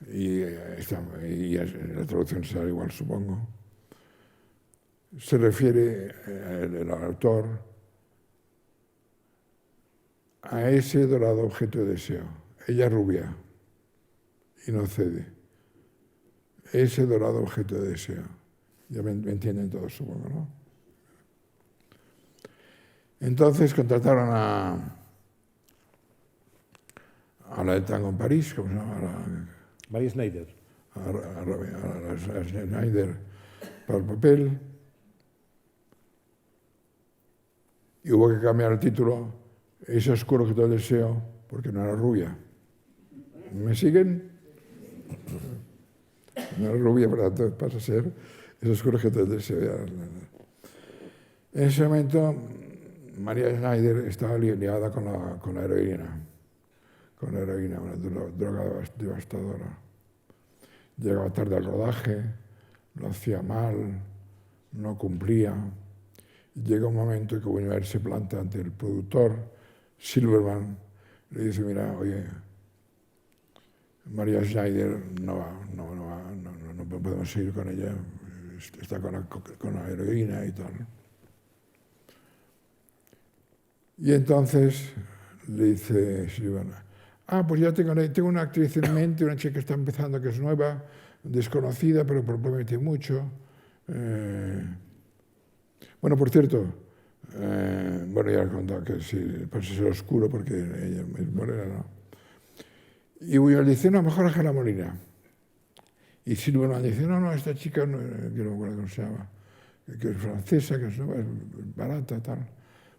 y la traducción será igual, supongo. Se refiere el autor a ese dorado objeto de deseo. Ella rubia y no cede. Ese dorado objeto de deseo. Ya me entienden todos, supongo, ¿no? Entonces contrataron a la de Tango en París, ¿cómo se llama? María Schneider. A Schneider para el papel. Y hubo que cambiar el título, Ese oscuro objeto del deseo, porque no era rubia. ¿Me siguen? No era rubia, pero entonces pasa a ser Ese oscuro objeto del deseo. En ese momento, María Schneider estaba liada con la heroína. Una droga devastadora. Llegaba tarde al rodaje, lo hacía mal, no cumplía. Llega un momento que Buñuel se planta ante el productor, Silverman, le dice, mira, oye, María Schneider no podemos seguir con ella, está con la heroína y tal. Y entonces le dice Silverman, pues ya tengo una actriz en mente, una chica que está empezando, que es nueva, desconocida, pero promete mucho. Bueno, por cierto, ya le he contado que sí, pasa a ser oscuro porque ella es morena, ¿no? Y Buñuel dice, no, mejor Ángela Molina. Y Silverman dice, no, esta chica, que no me acuerdo cómo se llama, que es francesa, que es nueva, es barata, tal.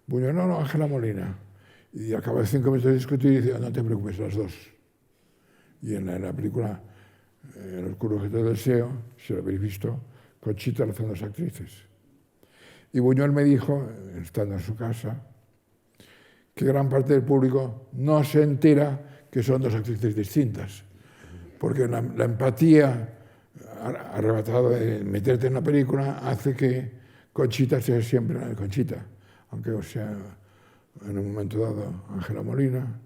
Buñuel, no, Ángela Molina. Y al cabo de 5 minutos de discutir, dice, no te preocupes, las dos. Y en la película El oscuro objeto del deseo, si lo habéis visto, Conchita lo hacen 2 actrices. Y Buñuel me dijo, estando en su casa, que gran parte del público no se entera que son 2 actrices distintas. Porque la empatía arrebatada de meterte en la película hace que Conchita sea siempre la de Conchita, aunque sea en un momento dado Ángela Molina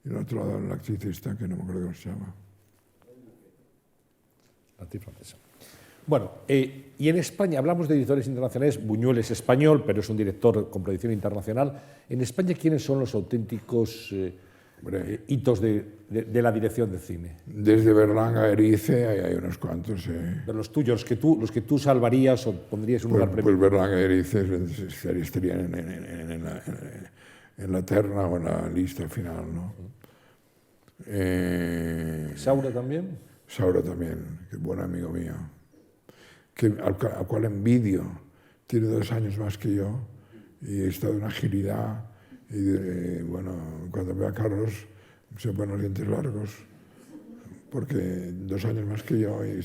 y en otro lado la actriz esta, que no me acuerdo cómo se llama. Actriz francesa. Bueno, y en España, hablamos de directores internacionales, Buñuel es español, pero es un director con proyección internacional. En España, ¿quiénes son los auténticos hitos de la dirección de cine? Desde Berlanga a Erice hay unos cuantos. De los tuyos, los que tú salvarías o pondrías en un lugar Pues Berlanga y Erice estarían en la terna o en la lista final, ¿no? ¿Saura también? Saura también, que es buen amigo mío, al cual envidio. Tiene 2 años más que yo y está de una agilidad. Y bueno, cuando veo a Carlos se ponen los dientes largos, porque 2 años más que yo y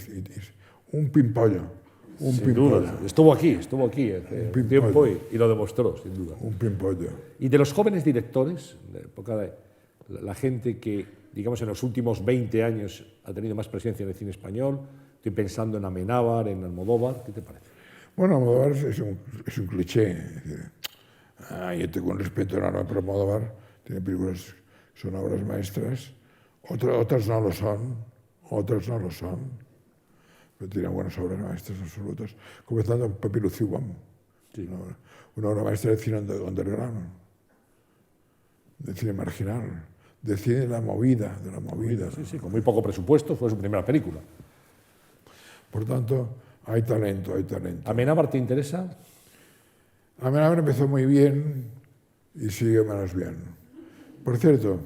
un pimpollo. Sin duda. Estuvo aquí hace un tiempo y lo demostró, sin duda. Un pimpollo. Y de los jóvenes directores, de época de la gente que, digamos, en los últimos 20 años ha tenido más presencia en el cine español, estoy pensando en Amenábar, en Almodóvar, ¿qué te parece? Bueno, Almodóvar es un cliché. Yo tengo un respeto enorme por Almodóvar, tiene películas, son obras maestras, otras no lo son, pero tiene buenas obras maestras absolutas, comenzando por Pepi Luciwam, sí. Una obra maestra de cine underground, de cine marginal, de cine de la movida. Sí, con muy poco presupuesto, fue su primera película. Por tanto, hay talento. ¿Amenábar te interesa? Amenábar empezó muy bien y sigue menos bien. Por cierto,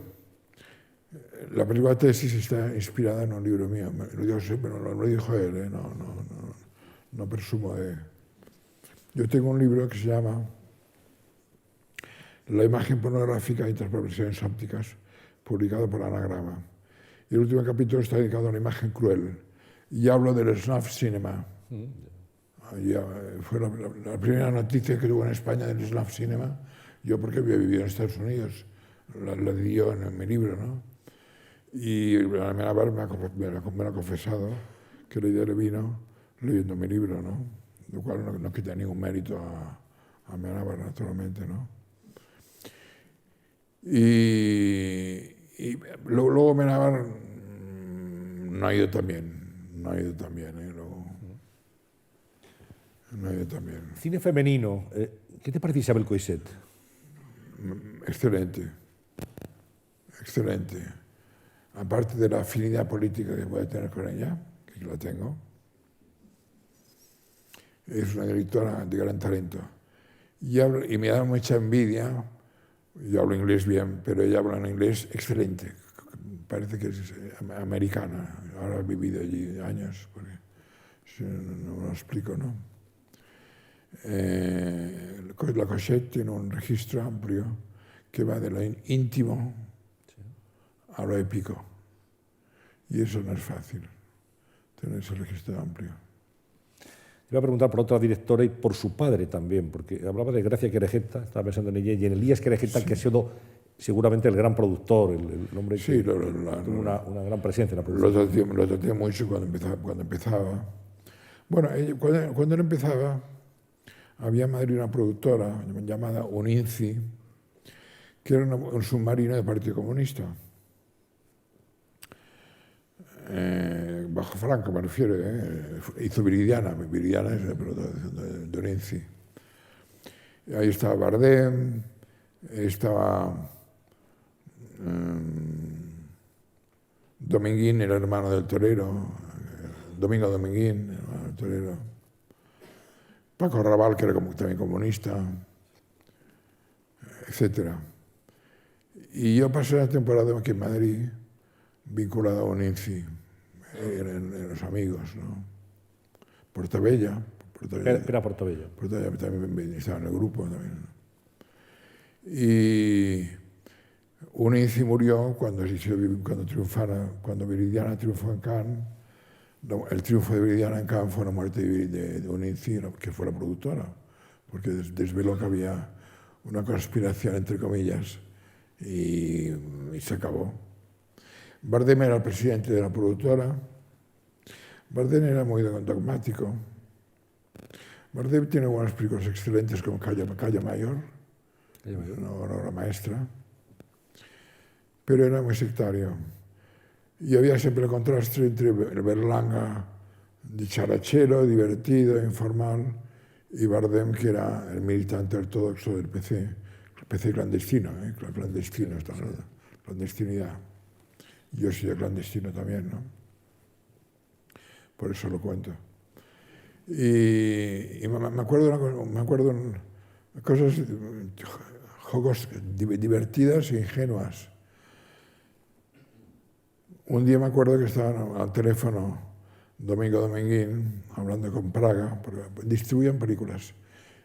la película Tesis está inspirada en un libro mío. Lo digo siempre, no lo dijo él, no presumo de... Yo tengo un libro que se llama La imagen pornográfica e interpretaciones ópticas, publicado por Anagrama. Y el último capítulo está dedicado a una imagen cruel. Y hablo del snuff cinema. Fue la primera noticia que tuvo en España del snuff cinema. Yo porque había vivido en Estados Unidos. La di yo en mi libro, ¿no? Y Amenábar me ha confesado que la idea le vino leyendo mi libro, ¿no? Lo cual no quita ningún mérito a Amenábar, naturalmente, ¿no? Y luego Amenábar no ha ido tan bien. No ha ido tan bien. Cine femenino, ¿qué te parece Isabel Coixet? Excelente. Aparte de la afinidad política que puede tener con ella, que la tengo, es una directora de gran talento. Y me da mucha envidia, yo hablo inglés bien, pero ella habla en inglés excelente. Parece que es americana, ahora ha vivido allí años, porque no lo explico, ¿no? La Coixet tiene un registro amplio que va de lo íntimo a lo épico, y eso no es fácil, tener ese registro amplio. Te iba a preguntar por otra directora y por su padre también, porque hablaba de Gracia Querejeta, estaba pensando en ella, y en Elías Querejeta, que ha sido seguramente el gran productor, el hombre que tuvo una gran presencia en la producción. Lo traté mucho cuando empezaba. Bueno, cuando él empezaba, había en Madrid una productora llamada Uninci, que era un submarino del Partido Comunista. Bajo Franco, me refiero. Hizo Viridiana es la productora de Uninci. Ahí estaba Bardem, estaba Dominguín, el hermano del torero, Domingo Dominguín, el hermano del torero, Paco Raval, que era también comunista, etc. Y yo pasé la temporada aquí en Madrid, vinculado a Uninci, en los amigos, ¿no? Portabella. Era Portabella. Portabella también estaba en el grupo también. Y Unizzi murió cuando Viridiana triunfó en Cannes. El triunfo de Viridiana en Cannes fue la muerte de Unizzi, que fue la productora, porque desveló que había una conspiración, entre comillas, y se acabó. Bardem era el presidente de la productora. Bardem era muy dogmático. Bardem tiene buenas películas excelentes como Calla Mayor, una obra maestra, pero era muy sectario. Y había siempre el contraste entre el Berlanga dicharachero, divertido, informal, y Bardem, que era el militante ortodoxo del PC, el PC clandestino, clandestino, clandestinidad. Yo soy clandestino también, ¿no? Por eso lo cuento. Y me acuerdo cosas, juegos divertidas e ingenuas. Un día me acuerdo que estaba al teléfono Domingo Dominguín hablando con Praga, porque distribuían películas.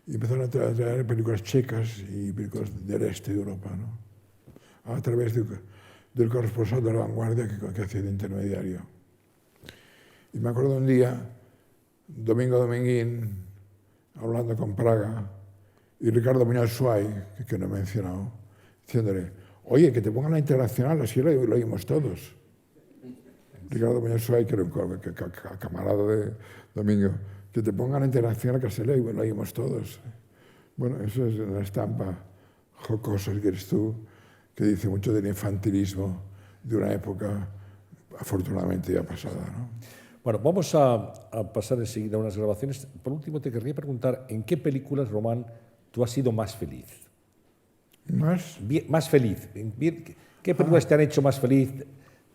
Y empezaron a traer películas checas y películas del este de Europa, ¿no? A través del corresponsal de La Vanguardia que hacía de intermediario. Y me acuerdo un día, Domingo Dominguín, hablando con Praga, y Ricardo Muñoz Suay, que no he mencionado, diciéndole, oye, que te pongan la internacional, así lo oímos todos. Ricardo Muñoz Suay, que era un camarada de Domingo, que te pongan la internacional, que así lo oímos todos. Bueno, eso es una estampa jocosa que eres tú, que dice mucho del infantilismo de una época afortunadamente ya pasada, ¿no? Bueno, vamos a pasar enseguida a unas grabaciones. Por último, te querría preguntar, ¿en qué películas, Román, tú has sido más feliz? Más feliz. ¿Qué películas te han hecho más feliz?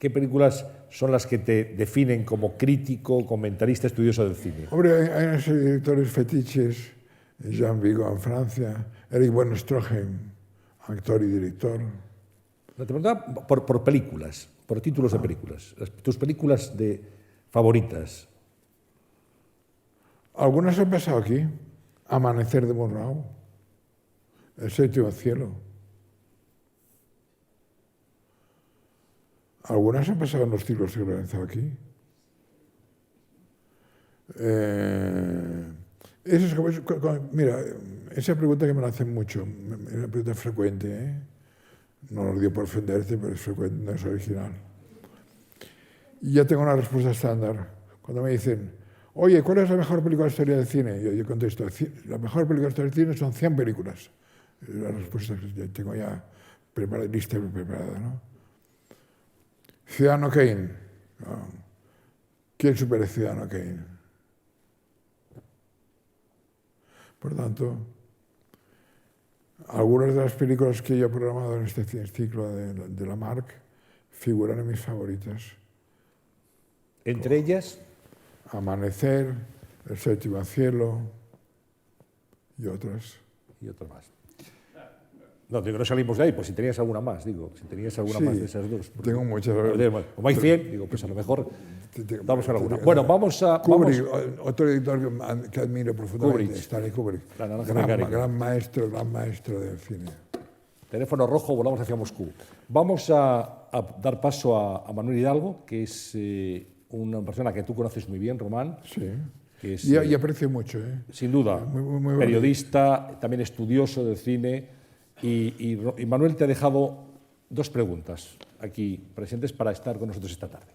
¿Qué películas son las que te definen como crítico, comentarista, estudioso del cine? Hombre, hay unos directores fetiches, Jean Vigo en Francia, Eric von Stroheim, actor y director. Te preguntaba por películas, por títulos de películas. Tus películas favoritas. Algunas han pasado aquí. Amanecer de Murnau, El séptimo cielo. Algunas han pasado en los ciclos que he organizado aquí. Mira, esa pregunta que me la hacen mucho, es una pregunta frecuente, ¿eh? No lo digo por ofenderte, pero es frecuente, no es original. Y ya tengo una respuesta estándar. Cuando me dicen, oye, ¿cuál es la mejor película de la historia del cine? Yo contesto, la mejor película de la historia del cine son 100 películas. La respuesta que tengo ya lista preparada, ¿no? Ciudadano Kane. ¿Quién supera Ciudadano Kane? Por tanto, algunas de las películas que yo he programado en este ciclo de Lamarck figuran en mis favoritas. ¿Entre ellas? Amanecer, El séptimo cielo y otras. Y otras más. No, digo, no salimos de ahí, pues si tenías alguna más, digo, si tenías alguna más de esas dos. Tengo muchas. Como hay 100, digo, pues a lo mejor damos alguna. Bueno, vamos a... Kubrick, otro editor que admiro profundamente, Stanley Kubrick. Gran maestro del cine. Teléfono rojo, volamos hacia Moscú. Vamos a dar paso a Manuel Hidalgo, que es una persona que tú conoces muy bien, Román. Sí. Que es, y aprecio mucho. Sin duda, muy periodista, también estudioso del cine. Y Manuel te ha dejado dos preguntas aquí presentes para estar con nosotros esta tarde.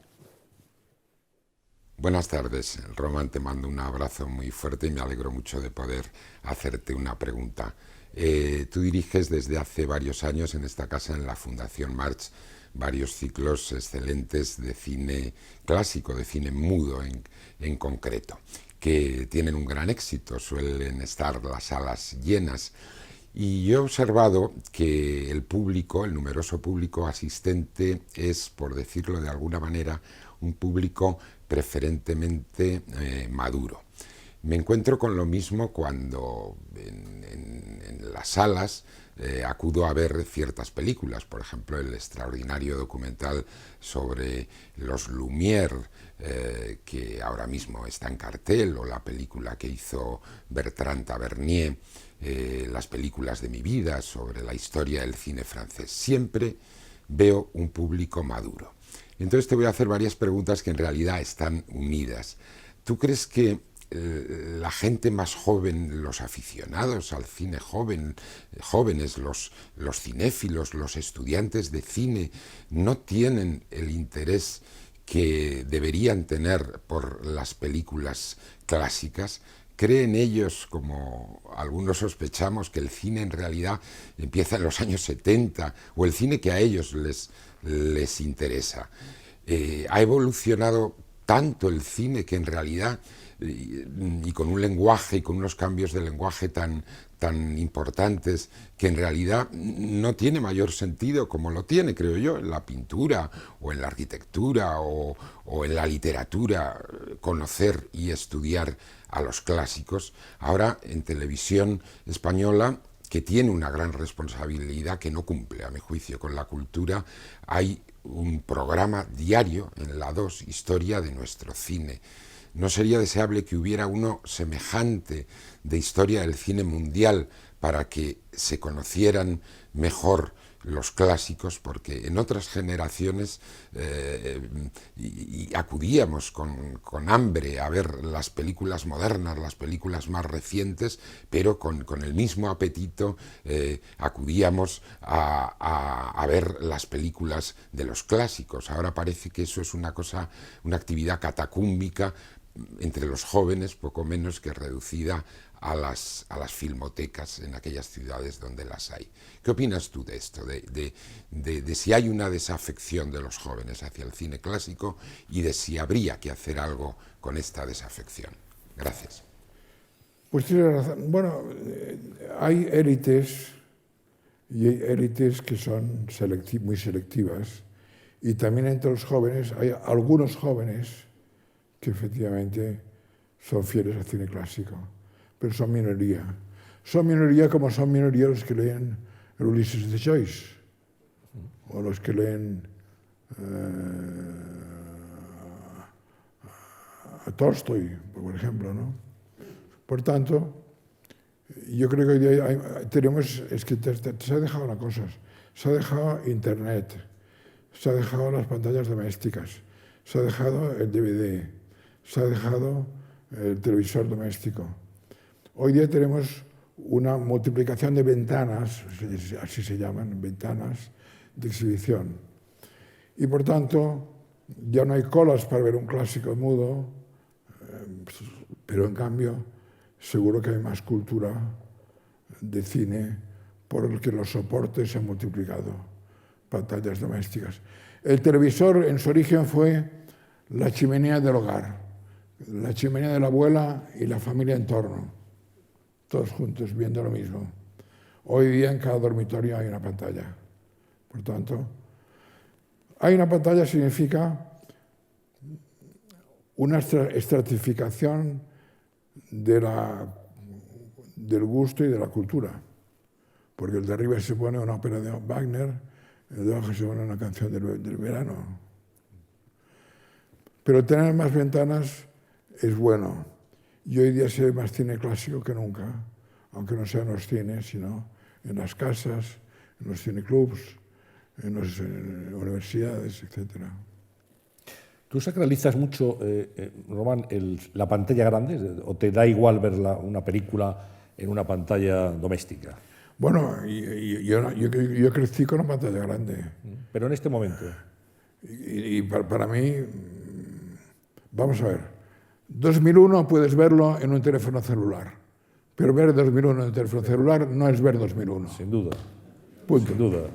Buenas tardes, Román, te mando un abrazo muy fuerte y me alegro mucho de poder hacerte una pregunta. Tú diriges desde hace varios años en esta casa, en la Fundación March, varios ciclos excelentes de cine clásico, de cine mudo en concreto, que tienen un gran éxito, suelen estar las salas llenas. Y yo he observado que el público, el numeroso público asistente, es, por decirlo de alguna manera, un público preferentemente maduro. Me encuentro con lo mismo cuando en las salas acudo a ver ciertas películas, por ejemplo, el extraordinario documental sobre los Lumière, que ahora mismo está en cartel, o la película que hizo Bertrand Tavernier, las películas de mi vida sobre la historia del cine francés. Siempre veo un público maduro. Entonces te voy a hacer varias preguntas que en realidad están unidas. ¿Tú crees que la gente más joven, los aficionados al cine jóvenes, los cinéfilos, los estudiantes de cine, no tienen el interés que deberían tener por las películas clásicas? ¿Creen ellos, como algunos sospechamos, que el cine en realidad empieza en los años 70 o el cine que a ellos les interesa? Ha evolucionado tanto el cine que en realidad, y con un lenguaje y con unos cambios de lenguaje tan importantes, que en realidad no tiene mayor sentido como lo tiene, creo yo, en la pintura o en la arquitectura o en la literatura, conocer y estudiar a los clásicos. Ahora en televisión española, que tiene una gran responsabilidad que no cumple, a mi juicio, con la cultura, hay un programa diario en la 2, Historia de nuestro cine. ¿No sería deseable que hubiera uno semejante de historia del cine mundial para que se conocieran mejor los clásicos? Porque en otras generaciones acudíamos con hambre a ver las películas modernas, las películas más recientes, pero con el mismo apetito acudíamos a ver las películas de los clásicos. Ahora parece que eso es una actividad catacúmbica entre los jóvenes, poco menos que reducida a las filmotecas en aquellas ciudades donde las hay. ¿Qué opinas tú de esto? De si hay una desafección de los jóvenes hacia el cine clásico y de si habría que hacer algo con esta desafección. Gracias. Pues tienes razón. Bueno, hay élites y hay élites que son muy selectivas, y también entre los jóvenes hay algunos jóvenes que efectivamente son fieles al cine clásico, pero son minoría. Son minoría como son minoría los que leen el Ulises de Joyce, o los que leen a Tolstoy, por ejemplo, ¿no? Por tanto, yo creo que hoy día es que se ha dejado una cosa, se ha dejado Internet, se ha dejado las pantallas domésticas, se ha dejado el DVD, se ha dejado el televisor doméstico. Hoy día tenemos una multiplicación de ventanas, así se llaman, ventanas de exhibición. Y por tanto, ya no hay colas para ver un clásico mudo, pero en cambio, seguro que hay más cultura de cine por el que los soportes se han multiplicado, pantallas domésticas. El televisor en su origen fue la chimenea del hogar, la chimenea de la abuela y la familia en torno, todos juntos viendo lo mismo. Hoy día en cada dormitorio hay una pantalla. Por tanto, hay una pantalla significa una estratificación del gusto y de la cultura, porque el de arriba se pone una ópera de Wagner, el de abajo se pone una canción del verano. Pero tener más ventanas es bueno. Y hoy día se ve más cine clásico que nunca, aunque no sea en los cines, sino en las casas, en los cineclubs, en las universidades, etc. ¿Tú sacralizas mucho, Román, la pantalla grande? ¿O te da igual ver una película en una pantalla doméstica? Bueno, yo crecí con una pantalla grande. Pero en este momento. Y para mí, vamos a ver, 2001 puedes verlo en un teléfono celular, pero ver 2001 en un teléfono celular no es ver 2001. Sin duda. Punto. Sin duda.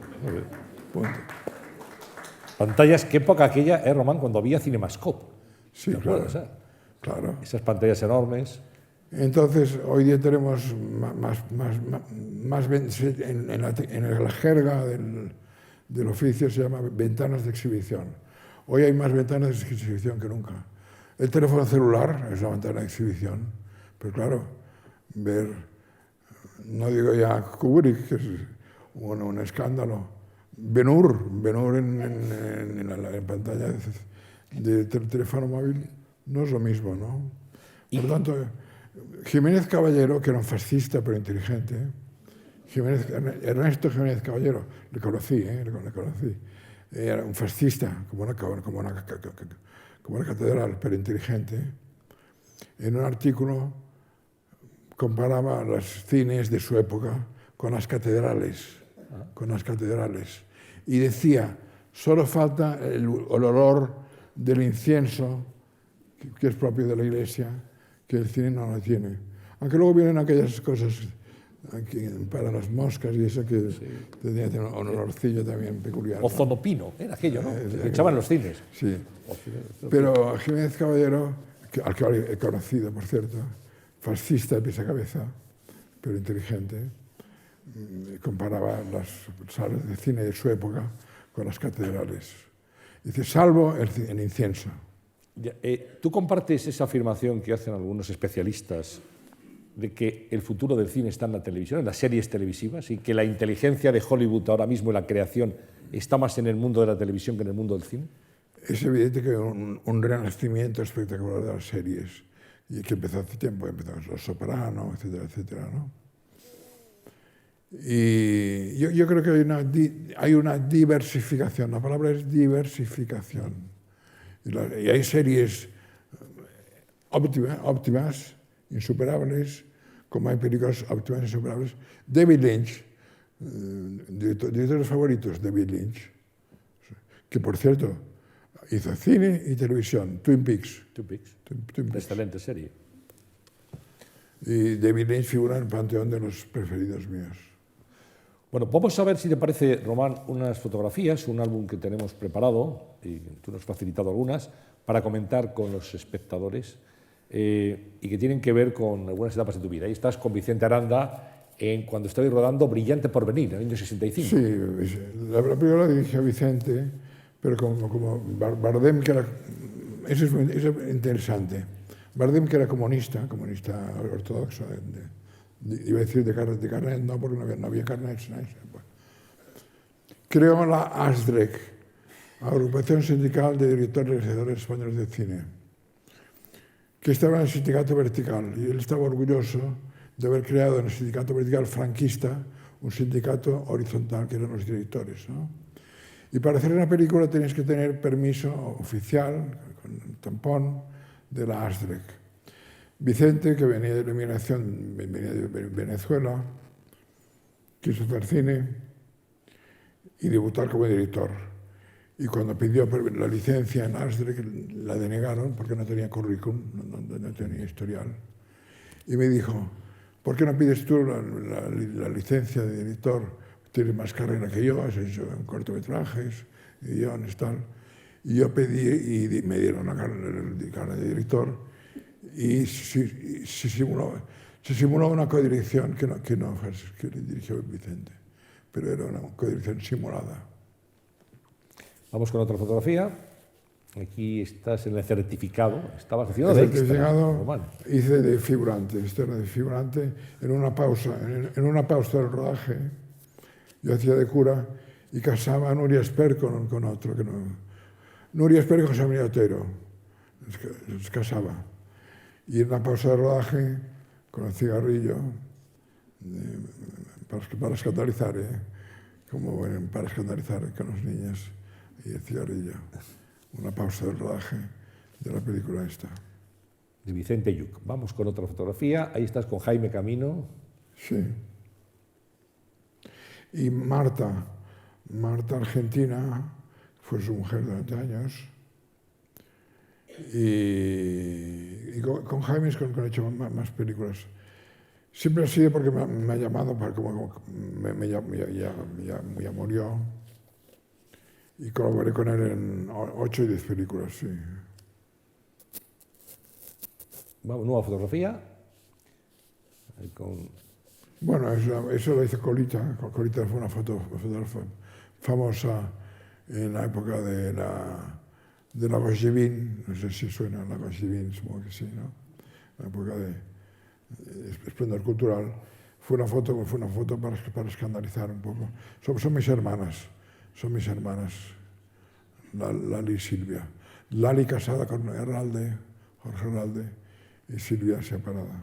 Punto. Pantallas, qué época aquella, Román, cuando había Cinemascope. Sí, ¿Te claro. acuerdas, Claro. Esas pantallas enormes. Entonces, hoy día tenemos en la jerga del oficio se llama ventanas de exhibición. Hoy hay más ventanas de exhibición que nunca. El teléfono celular es una ventana de exhibición, pero claro, ver, no digo ya Kubrick, que es un escándalo, Ben-Hur en la pantalla del teléfono móvil no es lo mismo, ¿no? Por lo tanto, Jiménez Caballero, que era un fascista pero inteligente, Ernesto Jiménez Caballero, le conocí. Era un fascista, como una catedral, pero inteligente. En un artículo comparaba los cines de su época con las catedrales, y decía, solo falta el olor del incienso, que es propio de la iglesia, que el cine no lo tiene. Aunque luego vienen aquellas cosas aquí, para las moscas y eso que tendría que tener un olorcillo también peculiar. Ozonopino, era aquello, ¿no? Que echaban en los cines. Sí. Pero Jiménez Caballero, al que he conocido, por cierto, fascista de pies a cabeza, pero inteligente, comparaba las salas de cine de su época con las catedrales. Dice, salvo el incienso. ¿Tú compartes esa afirmación que hacen algunos especialistas de que el futuro del cine está en la televisión, en las series televisivas, y que la inteligencia de Hollywood ahora mismo en la creación está más en el mundo de la televisión que en el mundo del cine? Es evidente que hay un renacimiento espectacular de las series, y que empezó hace tiempo, empezó Los Soprano, etcétera, etcétera, ¿no? Y yo creo que hay una diversificación, la palabra es diversificación. Y hay series óptimas, insuperables, como hay películas óptimas, insuperables. David Lynch, directores favoritos, David Lynch, que por cierto hizo cine y televisión, Twin Peaks. Excelente serie. Y David Lynch figura en el panteón de los preferidos míos. Bueno, vamos a ver si te parece, Román, unas fotografías, un álbum que tenemos preparado, y tú nos has facilitado algunas, para comentar con los espectadores, y que tienen que ver con algunas etapas de tu vida. Ahí estás con Vicente Aranda cuando estoy rodando Brillante Porvenir, en el año 65. Sí, la primera la dirigí a Vicente, pero como Bardem, que era... Eso es interesante. Bardem, que era comunista ortodoxo, iba a decir de carnet, no, porque no había carnet. Bueno. Creó la ASDREC, Agrupación Sindical de Directores y Realizadores Españoles de Cine, que estaba en el sindicato vertical, y él estaba orgulloso de haber creado en el sindicato vertical franquista un sindicato horizontal, que eran los directores, ¿no? Y para hacer una película tenías que tener permiso oficial, con el tampón, de la ASDREC. Vicente, que venía de la emigración, venía de Venezuela, quiso hacer cine y debutar como director. Y cuando pidió la licencia en ASDREC, la denegaron porque no tenía currículum, no tenía historial. Y me dijo, ¿por qué no pides tú la licencia de director? Tienes más carrera que yo, has hecho cortometrajes, guiones, tal. Y yo pedí y me dieron la carrera de director, y se simuló una codirección que dirigió Vicente, pero era una codirección simulada. Vamos con otra fotografía. Aquí estás en el certificado. Estabas haciendo de extra, Román. Hice de figurante, en una pausa del rodaje. Yo hacía de cura y casaba a Nuria Esper con otro. Nuria Esper y José María Otero. Los casaba. Y en una pausa de rodaje, con el cigarrillo, para escandalizar, para escandalizar con los niños, y el cigarrillo. Una pausa del rodaje de la película esta. De Vicente Lluch. Vamos con otra fotografía. Ahí estás con Jaime Camino. Sí. Y Marta Argentina, fue su mujer durante años. Y con Jaime es con que he hecho más películas. Siempre ha sido porque me ha llamado, para ya murió, y colaboré con él en 8 y 10 películas, sí. Vamos, nueva fotografía. Bueno, eso lo hizo Colita. Colita fue una fotógrafa famosa en la época de la Gauchevin, no sé si suena la Gauchevin, supongo que sí, ¿no? La época de esplendor cultural. Fue una foto para escandalizar un poco. Son mis hermanas, Lali y Silvia. Lali casada con Jorge Herralde, y Silvia separada.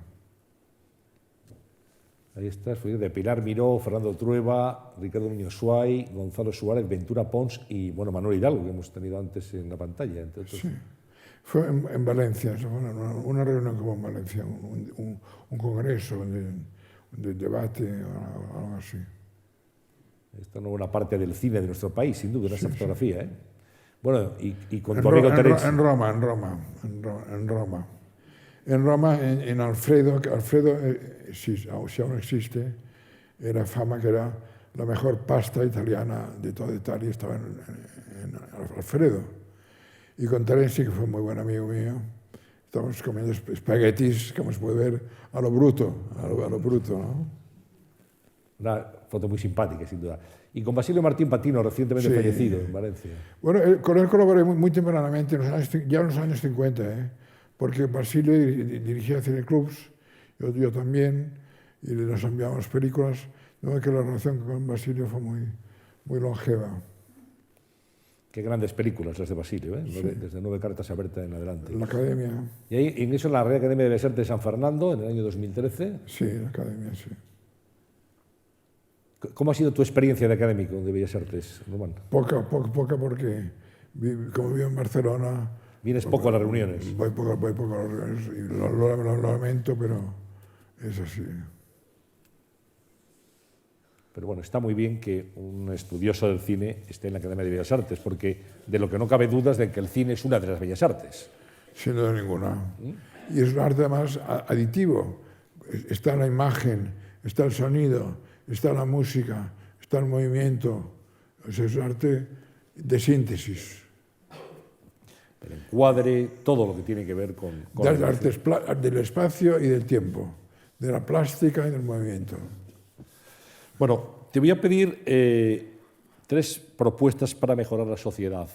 Ahí estás, de Pilar Miró, Fernando Trueba, Ricardo Muñoz Suay, Gonzalo Suárez, Ventura Pons y bueno, Manuel Hidalgo, que hemos tenido antes en la pantalla. Entre otros. Sí. Fue en Valencia, una reunión como en Valencia, un congreso de debate o algo así. Esta es una buena parte del cine de nuestro país, sin duda, esa fotografía. ¿Eh? Bueno, y con tu amigo Terenzi. En Roma. En Roma, en Alfredo, que Alfredo, si aún existe, era fama que era la mejor pasta italiana de toda Italia, estaba en Alfredo. Y con Terenzi, que fue muy buen amigo mío, estábamos comiendo espaguetis, como se puede ver, a lo bruto, ¿no? Una foto muy simpática, sin duda. Y con Basilio Martín Patino, recientemente fallecido en Valencia. Bueno, con él colaboré muy tempranamente, ya en los años 50, porque Basilio dirigía cineclubs, yo también, y nos enviábamos películas, de modo que la relación con Basilio fue muy longeva. Qué grandes películas las de Basilio, ¿eh? Sí. Desde 9 cartas abiertas en adelante. La Academia. Y ahí, en eso, la Real Academia de Bellas Artes de San Fernando, en el año 2013. Sí, la Academia, sí. ¿Cómo ha sido tu experiencia de académico de Bellas Artes, Román? Poca, porque como vivo en Barcelona... Vienes poco a las reuniones. Voy poco a las reuniones y lo lamento, pero es así. Pero bueno, está muy bien que un estudioso del cine esté en la Academia de Bellas Artes, porque de lo que no cabe duda es de que el cine es una de las bellas artes. Sin duda ninguna. Y es un arte además aditivo. Está la imagen, está el sonido, está la música, está el movimiento. Es un arte de síntesis. El encuadre, todo lo que tiene que ver con del arte del espacio y del tiempo, de la plástica y del movimiento. Bueno, te voy a pedir 3 propuestas para mejorar la sociedad,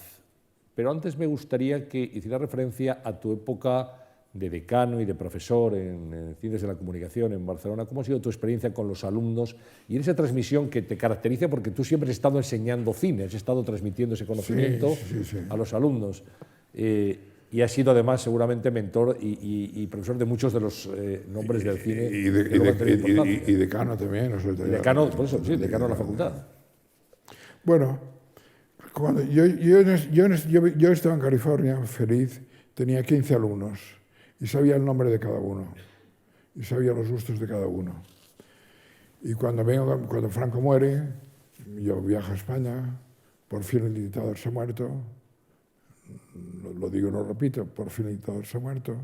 pero antes me gustaría que hicieras referencia a tu época de decano y de profesor en Ciencias de la Comunicación en Barcelona. ¿Cómo ha sido tu experiencia con los alumnos y en esa transmisión que te caracteriza? Porque tú siempre has estado enseñando cine, has estado transmitiendo ese conocimiento a los alumnos. Y has sido además seguramente mentor y profesor de muchos de los nombres del cine. Y decano también. Y decano, por eso, sí, decano de la facultad. Bueno, cuando yo estaba en California, feliz, tenía 15 alumnos y sabía el nombre de cada uno y sabía los gustos de cada uno. Y cuando Franco muere, yo viajo a España, por fin el dictador se ha muerto, lo digo y lo repito, por fin el dictador se ha muerto,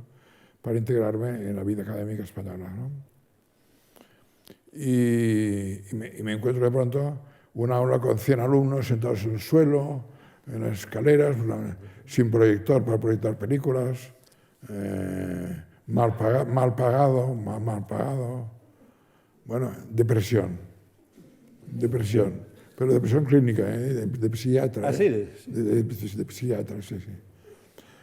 para integrarme en la vida académica española, ¿no? Y me encuentro de pronto una aula con 100 alumnos sentados en el suelo, en las escaleras, sin proyector para proyectar películas, mal pagado. Bueno, depresión, pero depresión clínica, de psiquiatra. ¿Ah, sí? De psiquiatra, sí.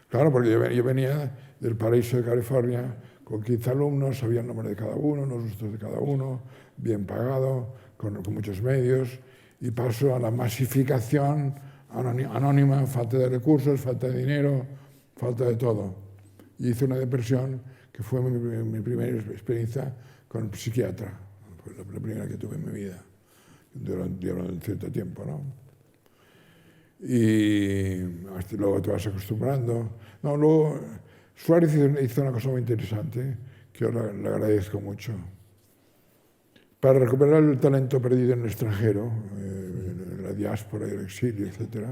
Claro, porque yo venía del paraíso de California con 15 alumnos, sabía el nombre de cada uno, los gustos de cada uno, bien pagado, con muchos medios, y paso a la masificación anónima, falta de recursos, falta de dinero, falta de todo. Y hice una depresión que fue mi primera experiencia con el psiquiatra, fue la primera que tuve en mi vida, durante un cierto tiempo, ¿no? Y luego te vas acostumbrando. No, luego Suárez hizo una cosa muy interesante, que yo le agradezco mucho. Para recuperar el talento perdido en el extranjero, en la diáspora, el exilio, etc.,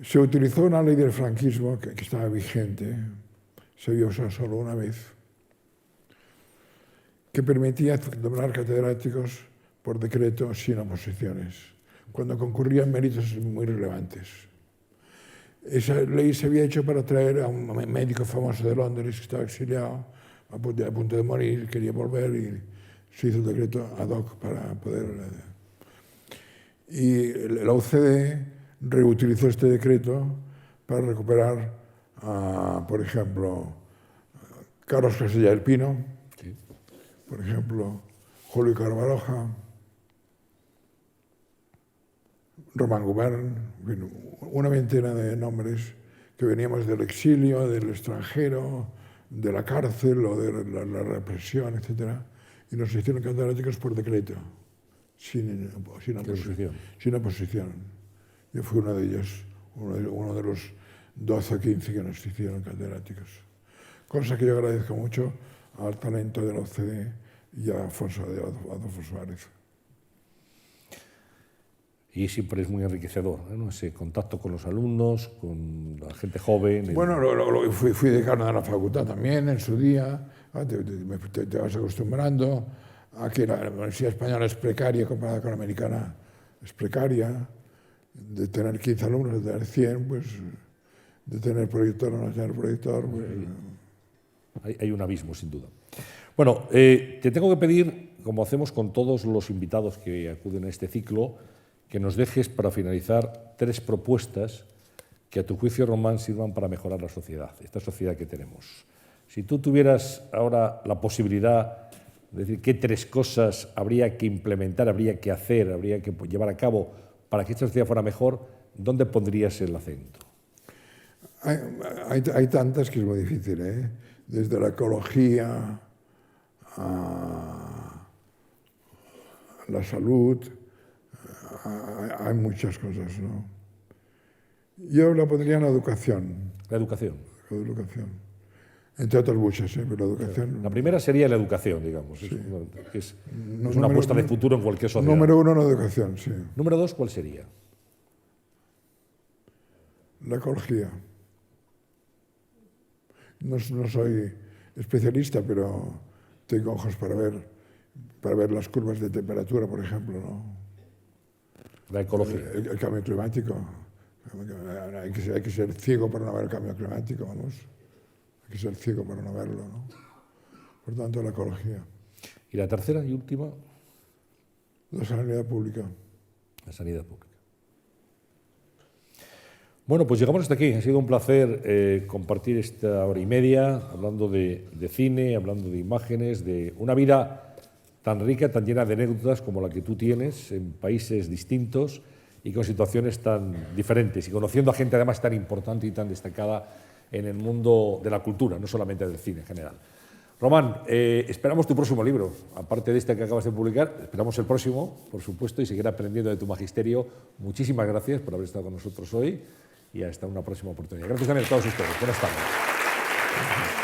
se utilizó una ley del franquismo que estaba vigente, se vio usar solo una vez, que permitía nombrar catedráticos por decreto sin oposiciones, cuando concurrían méritos muy relevantes. Esa ley se había hecho para traer a un médico famoso de Londres que estaba exiliado, a punto de morir, quería volver y se hizo el decreto ad hoc para poder... Y la OCDE reutilizó este decreto para recuperar, por ejemplo, Carlos Castella del Pino, sí. Por ejemplo, Julio Carvaroja, Román Gubern, una veintena de nombres que veníamos del exilio, del extranjero, de la cárcel o de la represión, etc. y nos hicieron catedráticos por decreto, sin oposición. Yo fui uno de ellos, uno de los 12 o 15 que nos hicieron catedráticos. Cosa que yo agradezco mucho al talento de la OCDE y a Adolfo Suárez. Y siempre es muy enriquecedor, ¿no? Ese contacto con los alumnos, con la gente joven. Bueno, fui decano de la facultad también en su día. Te vas acostumbrando a que la Universidad Española es precaria comparada con la americana. Es precaria. De tener 15 alumnos, de tener 100, pues de tener proyector o no tener proyector. Pues, hay un abismo, sin duda. Bueno, te tengo que pedir, como hacemos con todos los invitados que acuden a este ciclo, que nos dejes para finalizar 3 propuestas que a tu juicio, Román, sirvan para mejorar la sociedad, esta sociedad que tenemos. Si tú tuvieras ahora la posibilidad de decir qué 3 cosas habría que implementar, habría que hacer, habría que llevar a cabo para que esta sociedad fuera mejor, ¿dónde pondrías el acento? Hay tantas que es muy difícil, ¿eh? Desde la ecología a la salud, hay muchas cosas, ¿no? Yo la pondría en la educación. La educación. La educación. Entre otras muchas, pero la educación... La primera sería la educación, digamos. Sí. Es una apuesta de futuro en cualquier sociedad. Número 1, la educación, sí. Número 2, ¿cuál sería? La ecología. No soy especialista, pero tengo ojos para ver las curvas de temperatura, por ejemplo, ¿no? La ecología. El cambio climático. Hay que ser ciego para no ver el cambio climático, vamos. Hay que ser ciego para no verlo, ¿no? Por tanto, la ecología. ¿Y la tercera y última? La sanidad pública. La sanidad pública. Bueno, pues llegamos hasta aquí. Ha sido un placer compartir esta hora y media hablando de cine, hablando de imágenes, de una vida tan rica, tan llena de anécdotas como la que tú tienes en países distintos y con situaciones tan diferentes y conociendo a gente además tan importante y tan destacada en el mundo de la cultura, no solamente del cine en general. Román, esperamos tu próximo libro, aparte de este que acabas de publicar, esperamos el próximo, por supuesto, y seguir aprendiendo de tu magisterio. Muchísimas gracias por haber estado con nosotros hoy y hasta una próxima oportunidad. Gracias también a todos ustedes. Buenas tardes.